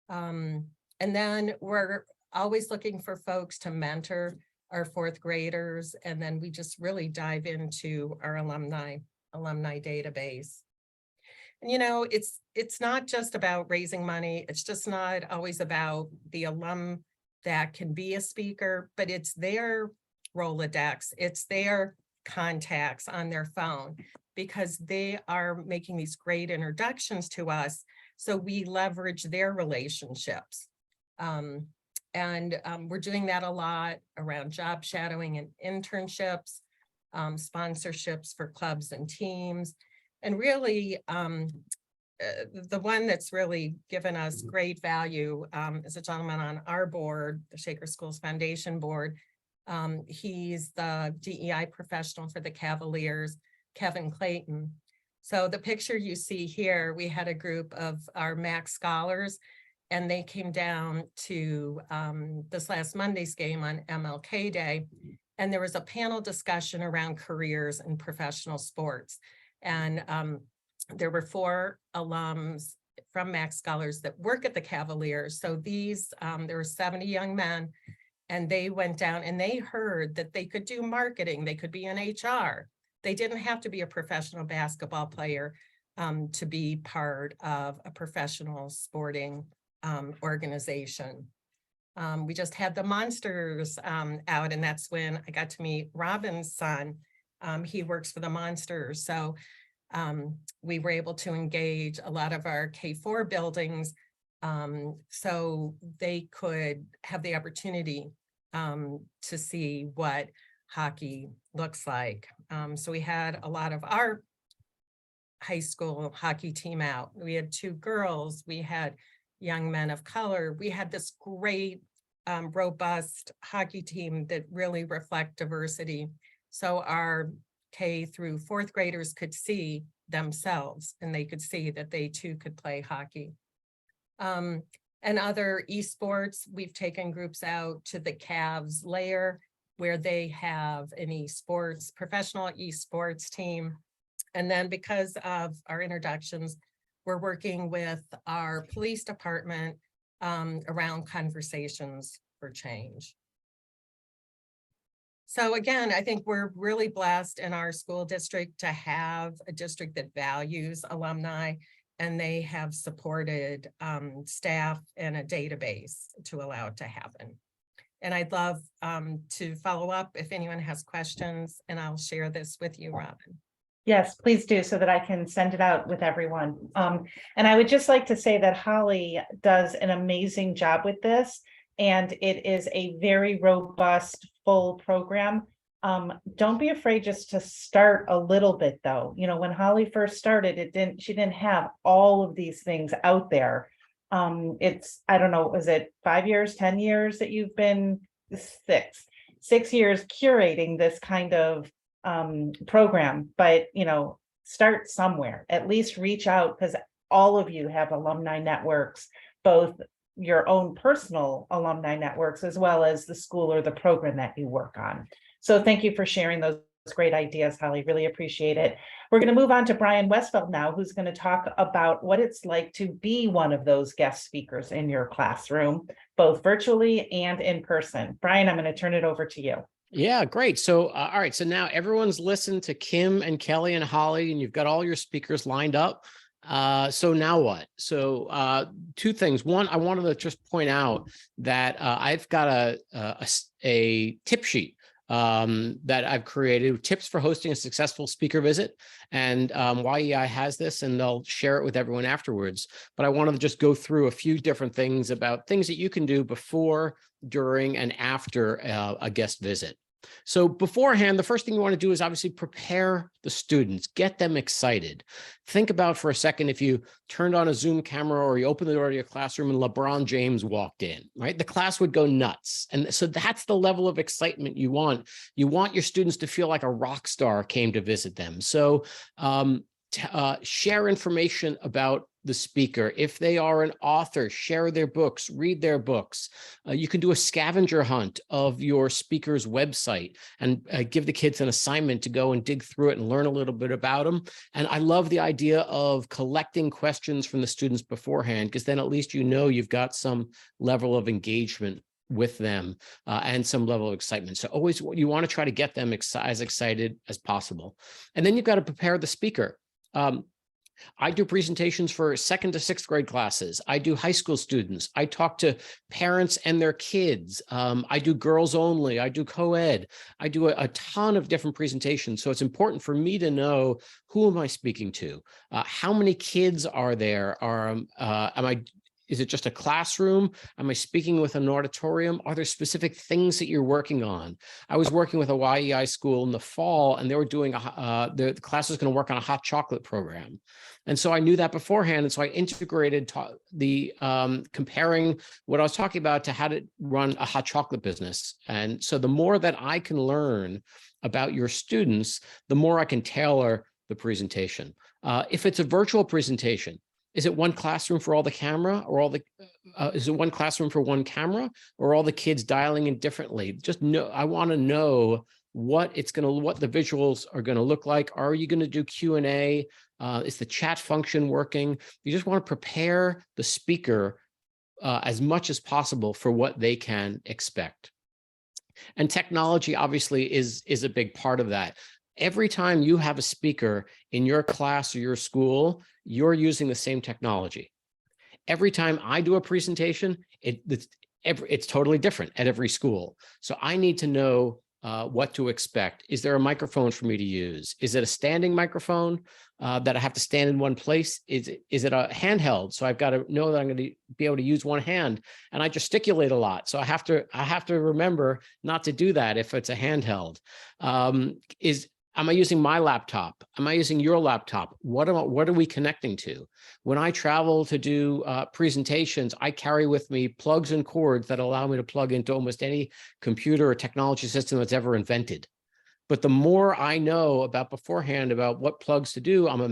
And then we're always looking for folks to mentor our fourth graders. And then we just really dive into our alumni database. And, you know, it's not just about raising money. It's just not always about the alum that can be a speaker, but it's their Rolodex, it's their contacts on their phone, because they are making these great introductions to us. So we leverage their relationships. We're doing that a lot around job shadowing and internships, sponsorships for clubs and teams. And really, the one that's really given us great value is a gentleman on our board, the Shaker Schools Foundation board. He's the DEI professional for the Cavaliers, Kevin Clayton. So the picture you see here, we had a group of our MAC scholars, and they came down to this last Monday's game on MLK Day. And there was a panel discussion around careers in professional sports. And there were 4 alums from MAC scholars that work at the Cavaliers. So these, there were 70 young men, and they went down and they heard that they could do marketing, they could be in HR. They didn't have to be a professional basketball player to be part of a professional sporting organization. We just had the Monsters out, and that's when I got to meet Robin's son. He works for the Monsters. So we were able to engage a lot of our K-4 buildings so they could have the opportunity to see what hockey looks like. So we had a lot of our high school hockey team out. We had 2 girls, we had young men of color. We had this great, robust hockey team that really reflect diversity. So our K through 4th graders could see themselves, and they could see that they too could play hockey. And other esports, we've taken groups out to the Cavs layer where they have an esports, professional esports team. And then because of our introductions, we're working with our police department around conversations for change. So again, I think we're really blessed in our school district to have a district that values alumni, and they have supported staff and a database to allow it to happen. And I'd love to follow up if anyone has questions, and I'll share this with you, Robin. Yes, please do, so that I can send it out with everyone. And I would just like to say that Holly does an amazing job with this, and it is a very robust, full program. Don't be afraid just to start a little bit, though. You know, when Holly first started, she didn't have all of these things out there. It's, I don't know, was it 5 years, 10 years that you've been 6 years curating this kind of program, but you know, start somewhere, at least reach out, because all of you have alumni networks, both your own personal alumni networks as well as the school or the program that you work on. So thank you for sharing those great ideas, Holly. Really appreciate it. We're going to move on to Brian Westfeld now, who's going to talk about what it's like to be one of those guest speakers in your classroom, both virtually and in person. Brian, I'm going to turn it over to you. Yeah, great. So, all right. So now everyone's listened to Kim and Kelly and Holly, and you've got all your speakers lined up. So now what? So two things. One, I wanted to just point out that I've got a tip sheet that I've created, tips for hosting a successful speaker visit. And YEI has this, and they'll share it with everyone afterwards. But I wanted to just go through a few different things about things that you can do before, during, and after a guest visit. So beforehand, the first thing you want to do is obviously prepare the students, get them excited. Think about for a second, if you turned on a Zoom camera or you opened the door to your classroom and LeBron James walked in, right? The class would go nuts. And so that's the level of excitement you want. You want your students to feel like a rock star came to visit them. So share information about the speaker. If they are an author, share their books, read their books. You can do a scavenger hunt of your speaker's website and give the kids an assignment to go and dig through it and learn a little bit about them. And I love the idea of collecting questions from the students beforehand, because then at least you know you've got some level of engagement with them and some level of excitement. So always you want to try to get them as excited as possible. And then you've got to prepare the speaker. I do presentations for 2nd to 6th grade classes. I do high school students. I talk to parents and their kids. I do girls only. I do co-ed. I do a ton of different presentations. So it's important for me to know, who am I speaking to? How many kids are there? Is it just a classroom? Am I speaking with an auditorium? Are there specific things that you're working on? I was working with a YEI school in the fall, and they were doing the class was going to work on a hot chocolate program. And so I knew that beforehand. And so I integrated comparing what I was talking about to how to run a hot chocolate business. And so the more that I can learn about your students, the more I can tailor the presentation. If it's a virtual presentation, is it one classroom for all the camera, or is it one classroom for one camera, or all the kids dialing in differently? Just know, I want to know what the visuals are going to look like. Are you going to do Q&A? Is the chat function working? You just want to prepare the speaker as much as possible for what they can expect. And technology obviously is a big part of that. Every time you have a speaker in your class or your school, you're using the same technology. Every time I do a presentation, it's totally different at every school. So I need to know what to expect. Is there a microphone for me to use? Is it a standing microphone that I have to stand in one place? Is it a handheld? So I've got to know that I'm going to be able to use one hand, and I gesticulate a lot. So I have to remember not to do that if it's a handheld. Am I using my laptop? Am I using your laptop? What are we connecting to? When I travel to do presentations, I carry with me plugs and cords that allow me to plug into almost any computer or technology system that's ever invented. But the more I know about beforehand about what plugs to do, I'm a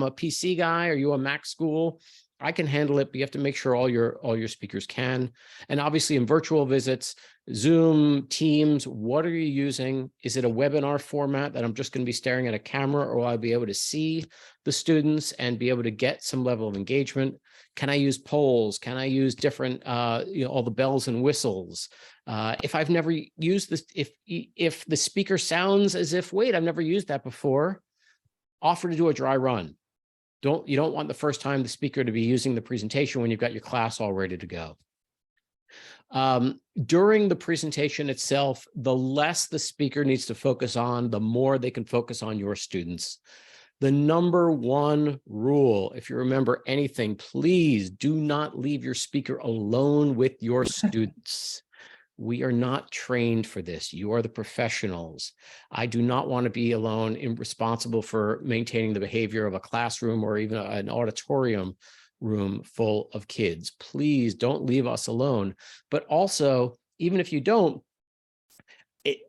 PC guy. Are you a Mac school? I can handle it, but you have to make sure all your speakers can. And obviously in virtual visits, Zoom, Teams, what are you using? Is it a webinar format that I'm just going to be staring at a camera, or will I be able to see the students and be able to get some level of engagement? Can I use polls? Can I use different, all the bells and whistles? If I've never used this, if the speaker sounds as if, wait, I've never used that before, offer to do a dry run. You don't want the first time the speaker to be using the presentation when you've got your class all ready to go. During the presentation itself, the less the speaker needs to focus on, the more they can focus on your students. The number one rule, if you remember anything, please do not leave your speaker alone with your students. We are not trained for this. You are the professionals. I do not want to be alone and responsible for maintaining the behavior of a classroom or even an auditorium room full of kids. Please don't leave us alone. But also, even if you don't,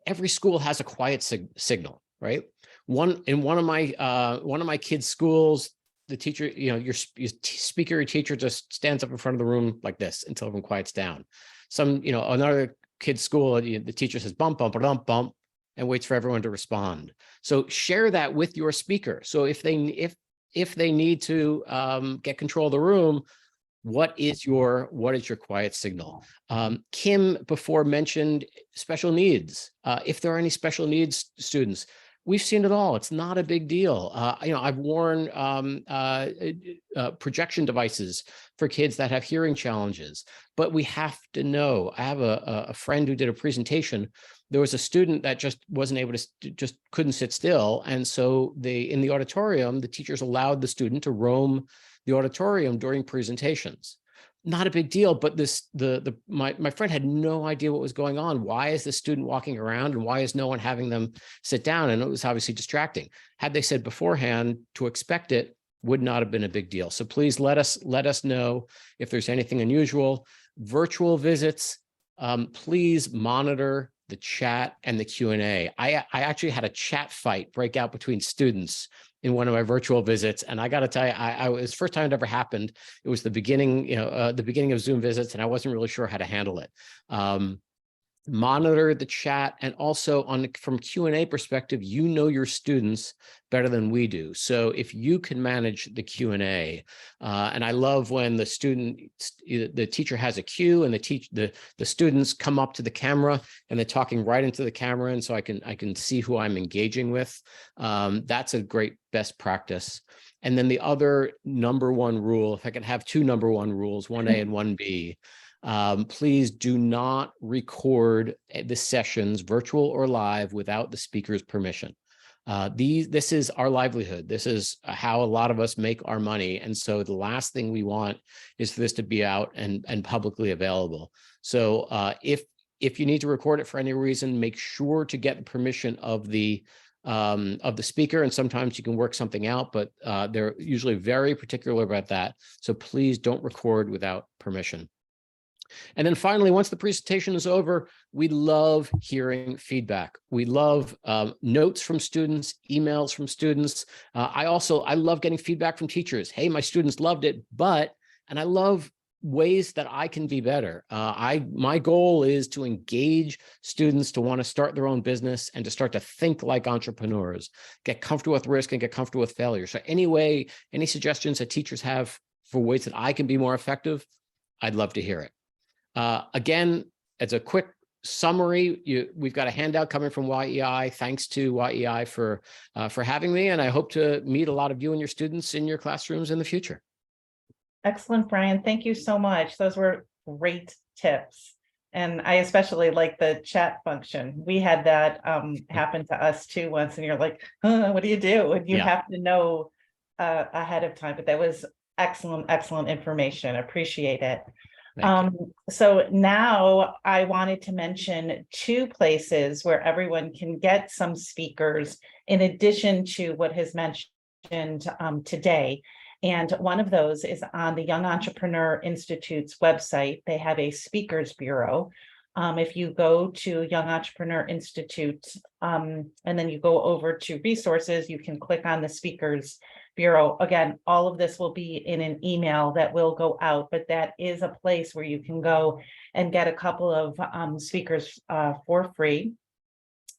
every school has a quiet signal, right? In one of my kids' schools, the teacher, your speaker or teacher just stands up in front of the room like this until everyone quiets down. Another kid's school, the teacher says bump, bump, bump, bump, and waits for everyone to respond. So share that with your speaker. So if they need to get control of the room, what is your quiet signal? Kim before mentioned special needs. If there are any special needs students, We've seen it all. It's not a big deal. I've worn projection devices for kids that have hearing challenges, but we have to know. I have a friend who did a presentation. There was a student that just wasn't able to, just couldn't sit still. And so in the auditorium, the teachers allowed the student to roam the auditorium during presentations. Not a big deal, but my friend had no idea what was going on. Why is the student walking around and why is no one having them sit down? And it was obviously distracting. Had they said beforehand to expect it, would not have been a big deal. So please let us know if there's anything unusual. Virtual visits, please monitor the chat and the Q&A. I actually had a chat fight break out between students in one of my virtual visits. And I got to tell you, it was the first time it ever happened. It was the beginning, the beginning of Zoom visits, and I wasn't really sure how to handle it. Monitor the chat, and also from Q&A perspective, your students better than we do. So if you can manage the Q&A, and I love when the teacher has a cue and the students come up to the camera and they're talking right into the camera, and so I can see who I'm engaging with. That's a great best practice. And then the other number one rule, if I can have two number one rules, 1A and 1B. Please do not record the sessions, virtual or live, without the speaker's permission. This is our livelihood. This is how a lot of us make our money. And so the last thing we want is for this to be out and publicly available. So if you need to record it for any reason, make sure to get the permission of the speaker, and sometimes you can work something out, but they're usually very particular about that. So please don't record without permission. And then finally, once the presentation is over, we love hearing feedback. We love notes from students, emails from students. I love getting feedback from teachers. Hey, my students loved it, and I love ways that I can be better. My goal is to engage students to want to start their own business and to start to think like entrepreneurs, get comfortable with risk and get comfortable with failure. So any suggestions that teachers have for ways that I can be more effective, I'd love to hear it. Again, as a quick summary, we've got a handout coming from YEI. Thanks to YEI for having me, and I hope to meet a lot of you and your students in your classrooms in the future. Excellent, Brian. Thank you so much. Those were great tips. And I especially like the chat function. We had that happen to us too once, and you're like, what do you do? And you have to know ahead of time, but that was excellent information. Appreciate it. So now I wanted to mention two places where everyone can get some speakers in addition to what has mentioned today. And one of those is on the Young Entrepreneur Institute's website. They have a speakers bureau. If you go to Young Entrepreneur Institute and then you go over to resources, you can click on the speakers bureau. Again, all of this will be in an email that will go out, but that is a place where you can go and get a couple of speakers for free.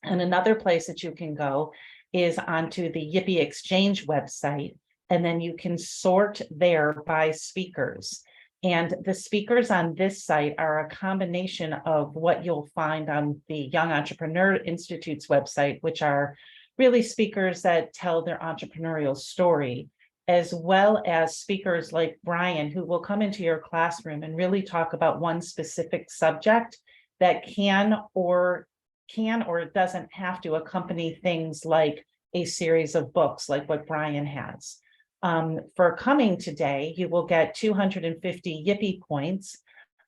And another place that you can go is onto the YIPPEE Exchange website, and then you can sort there by speakers. And the speakers on this site are a combination of what you'll find on the Young Entrepreneur Institute's website, which are really speakers that tell their entrepreneurial story, as well as speakers like Brian, who will come into your classroom and really talk about one specific subject that can or doesn't have to accompany things like a series of books like what Brian has. For coming today, you will get 250 YIPPEE points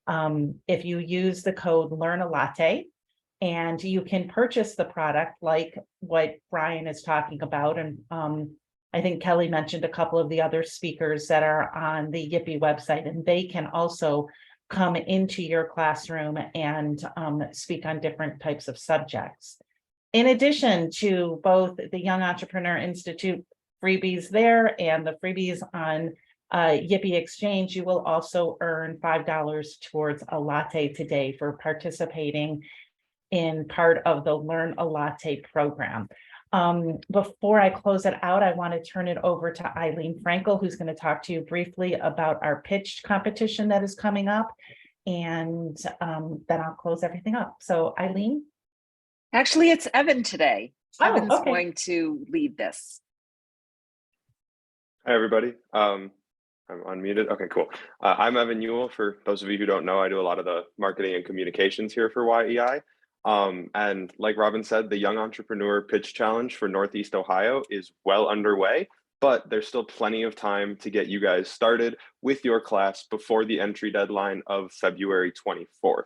if you use the code LearnALatte. And you can purchase the product like what Brian is talking about. And I think Kelly mentioned a couple of the other speakers that are on the YIPPEE website, and they can also come into your classroom and speak on different types of subjects. In addition to both the Young Entrepreneur Institute freebies there and the freebies on YIPPEE Exchange, you will also earn $5 towards a latte today for participating in part of the Learn a Latte program. Before I close it out, I want to turn it over to Eileen Frankel, who's going to talk to you briefly about our pitch competition that is coming up, and then I'll close everything up. So Eileen. Actually, it's Evan today. Oh, Evan's okay. going to lead this. Hi, everybody. I'm unmuted. Okay, cool. I'm Evan Ewell. For those of you who don't know, I do a lot of the marketing and communications here for YEI. And like Robin said, the Young Entrepreneur Pitch Challenge for Northeast Ohio is well underway, but there's still plenty of time to get you guys started with your class before the entry deadline of February 24th.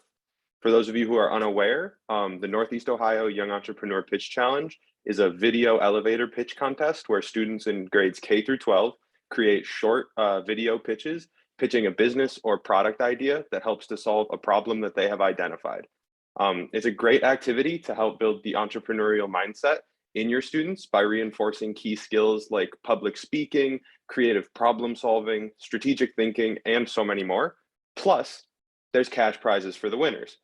For those of you who are unaware, the Northeast Ohio Young Entrepreneur Pitch Challenge is a video elevator pitch contest where students in grades K through 12 create short video pitches, pitching a business or product idea that helps to solve a problem that they have identified. It's a great activity to help build the entrepreneurial mindset in your students by reinforcing key skills like public speaking, creative problem solving, strategic thinking, and so many more. Plus, there's cash prizes for the winners.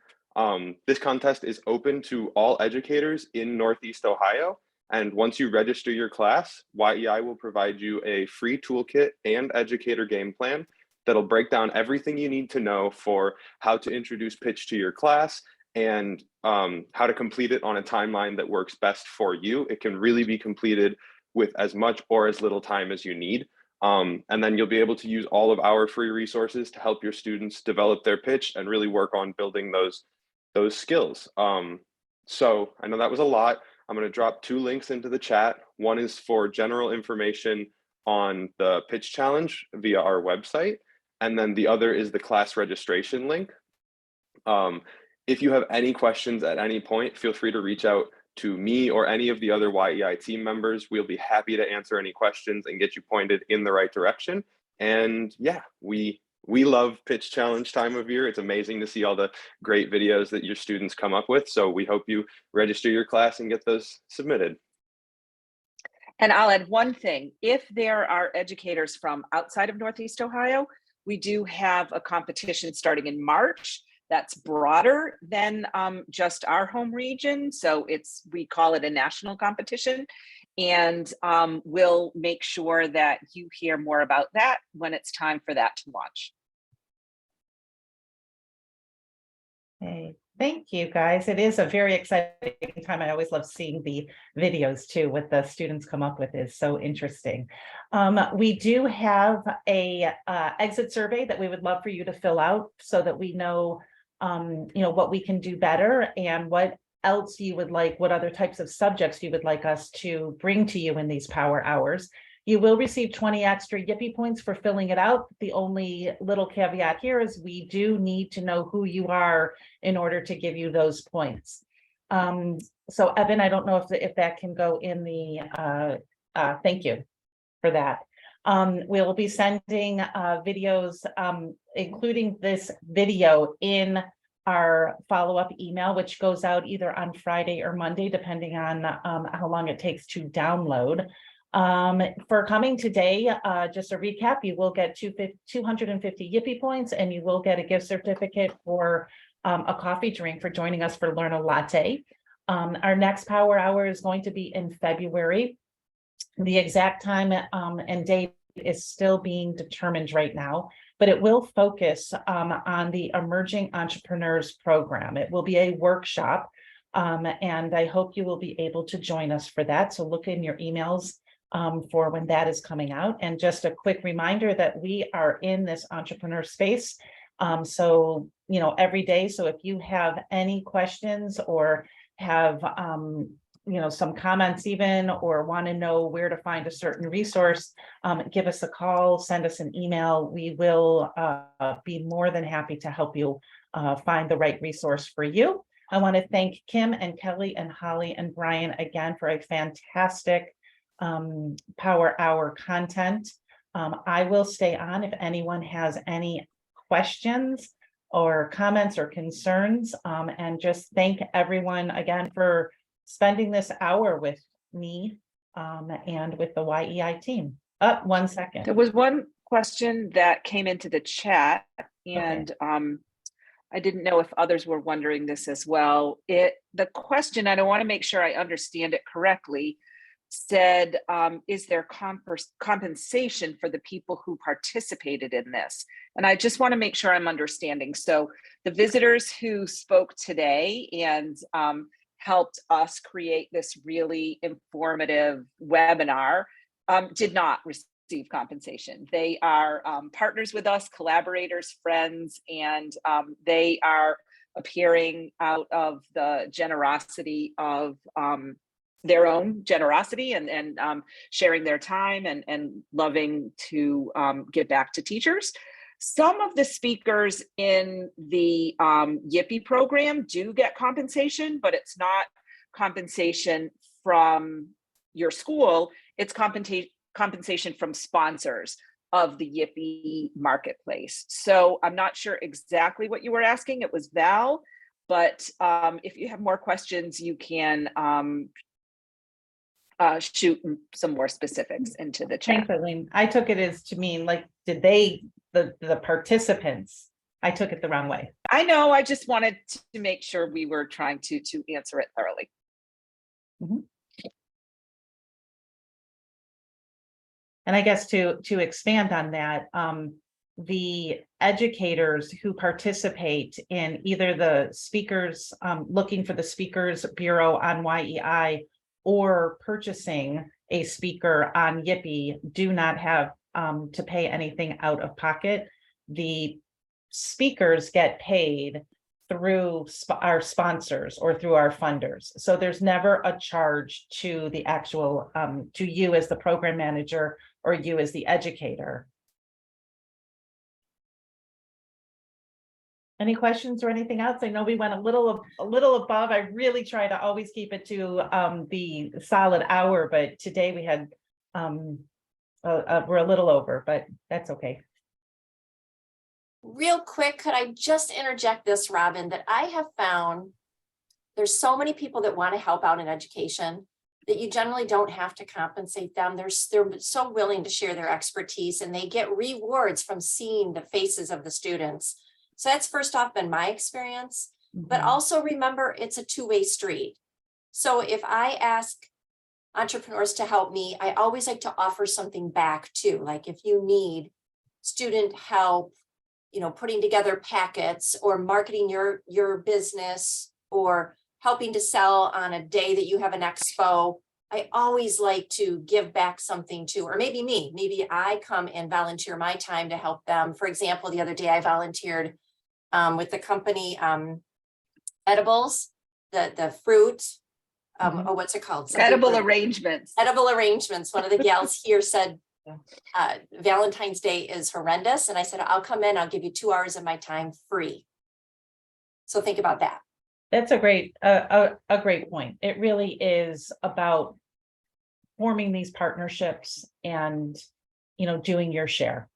This contest is open to all educators in Northeast Ohio. And once you register your class, YEI will provide you a free toolkit and educator game plan that'll break down everything you need to know for how to introduce pitch to your class and how to complete it on a timeline that works best for you. It can really be completed with as much or as little time as you need. And then you'll be able to use all of our free resources to help your students develop their pitch and really work on building those skills. So I know that was a lot. I'm going to drop 2 links into the chat. One is for general information on the pitch challenge via our website. And then the other is the class registration link. If you have any questions at any point, feel free to reach out to me or any of the other YEI team members. We'll be happy to answer any questions and get you pointed in the right direction. And yeah, we love pitch challenge time of year. It's amazing to see all the great videos that your students come up with. So we hope you register your class and get those submitted. And I'll add one thing. If there are educators from outside of Northeast Ohio, we do have a competition starting in March that's broader than just our home region. So we call it a national competition. And we'll make sure that you hear more about that when it's time for that to launch. Hey, thank you, guys. It is a very exciting time. I always love seeing the videos too. What the students come up with is so interesting. We do have a exit survey that we would love for you to fill out so that we know, what we can do better and what else you would like, what other types of subjects you would like us to bring to you in these power hours. You will receive 20 extra YIPPEE points for filling it out. The only little caveat here is we do need to know who you are in order to give you those points. So Evan, I don't know if that can go in the, thank you for that. We'll be sending videos, including this video in our follow-up email, which goes out either on Friday or Monday, depending on how long it takes to download. For coming today, just a recap, you will get 250 YIPPEE points, and you will get a gift certificate for a coffee drink for joining us for Learn a Latte. Our next power hour is going to be in February. The exact time and date is still being determined right now, but it will focus on the Emerging Entrepreneurs Program. It will be a workshop, and I hope you will be able to join us for that. So look in your emails for when that is coming out. And just a quick reminder that we are in this entrepreneur space. So, every day. So if you have any questions or have, some comments even, or want to know where to find a certain resource, give us a call, send us an email. We will be more than happy to help you find the right resource for you. I want to thank Kim and Kelly and Holly and Brian again for a fantastic power hour content. I will stay on if anyone has any questions or comments or concerns, and just thank everyone again for spending this hour with me and with the YEI team. 1 second. There was one question that came into the chat, and I didn't know if others were wondering this as well. The question, and I want to make sure I understand it correctly, said, is there compensation for the people who participated in this? And I just want to make sure I'm understanding. So the visitors who spoke today and helped us create this really informative webinar did not receive compensation. They are partners with us, collaborators, friends, and they are appearing out of the generosity of their own generosity and sharing their time and loving to give back to teachers. Some of the speakers in the YIPPEE program do get compensation, but it's not compensation from your school. It's compensation from sponsors of the YIPPEE marketplace. So I'm not sure exactly what you were asking. It was Val, but if you have more questions, you can shoot some more specifics into the chat. Thanks, Eileen. I took it as to mean like, did they, the participants, I took it the wrong way. I know, I just wanted to make sure we were trying to answer it thoroughly. Mhm. And I guess to expand on that, the educators who participate in either the speakers, looking for the Speakers Bureau on YEI or purchasing a speaker on YIPPEE do not have to pay anything out of pocket. The speakers get paid through our sponsors or through our funders. So there's never a charge to the actual, to you as the program manager or you as the educator. Any questions or anything else? I know we went a little above. I really try to always keep it to the solid hour, but today we had, we're a little over, but that's okay. Real quick, could I just interject this, Robin, that I have found there's so many people that want to help out in education that you generally don't have to compensate them. They're so willing to share their expertise and they get rewards from seeing the faces of the students. So that's first off been my experience, but also remember it's a two-way street. So if I ask entrepreneurs to help me, I always like to offer something back too. Like if you need student help, you know, putting together packets or marketing your business or helping to sell on a day that you have an expo, I always like to give back something too, or maybe I come and volunteer my time to help them. For example, the other day I volunteered with the company edibles, the fruit, oh, what's it called? Edible arrangements. Edible arrangements. One of the gals here said, Valentine's Day is horrendous. And I said, I'll come in, I'll give you 2 hours of my time free. So think about that. That's a great point. It really is about forming these partnerships and, you know, doing your share.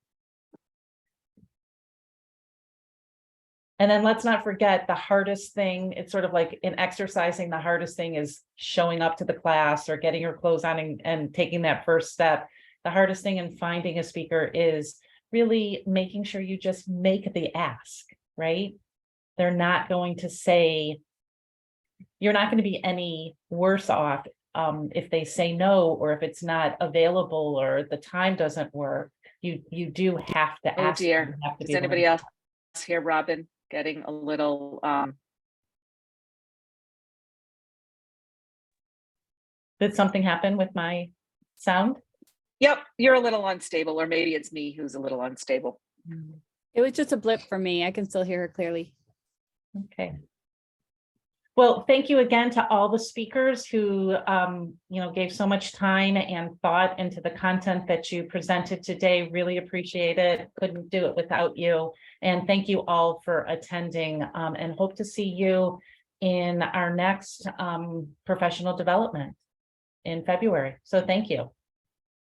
And then let's not forget the hardest thing. It's sort of like in exercising, the hardest thing is showing up to the class or getting your clothes on and taking that first step. The hardest thing in finding a speaker is really making sure you just make the ask, right? They're not going to say, you're not going to be any worse off if they say no, or if it's not available or the time doesn't work. You do have to ask. Oh dear, is anybody else here, Robin, getting a little Did something happen with my sound? Yep, you're a little unstable, or maybe it's me who's a little unstable. It was just a blip for me. I can still hear her clearly. Okay. Well, thank you again to all the speakers who, you know, gave so much time and thought into the content that you presented today. Really appreciate it. Couldn't do it without you. And thank you all for attending, and hope to see you in our next professional development in February. So thank you.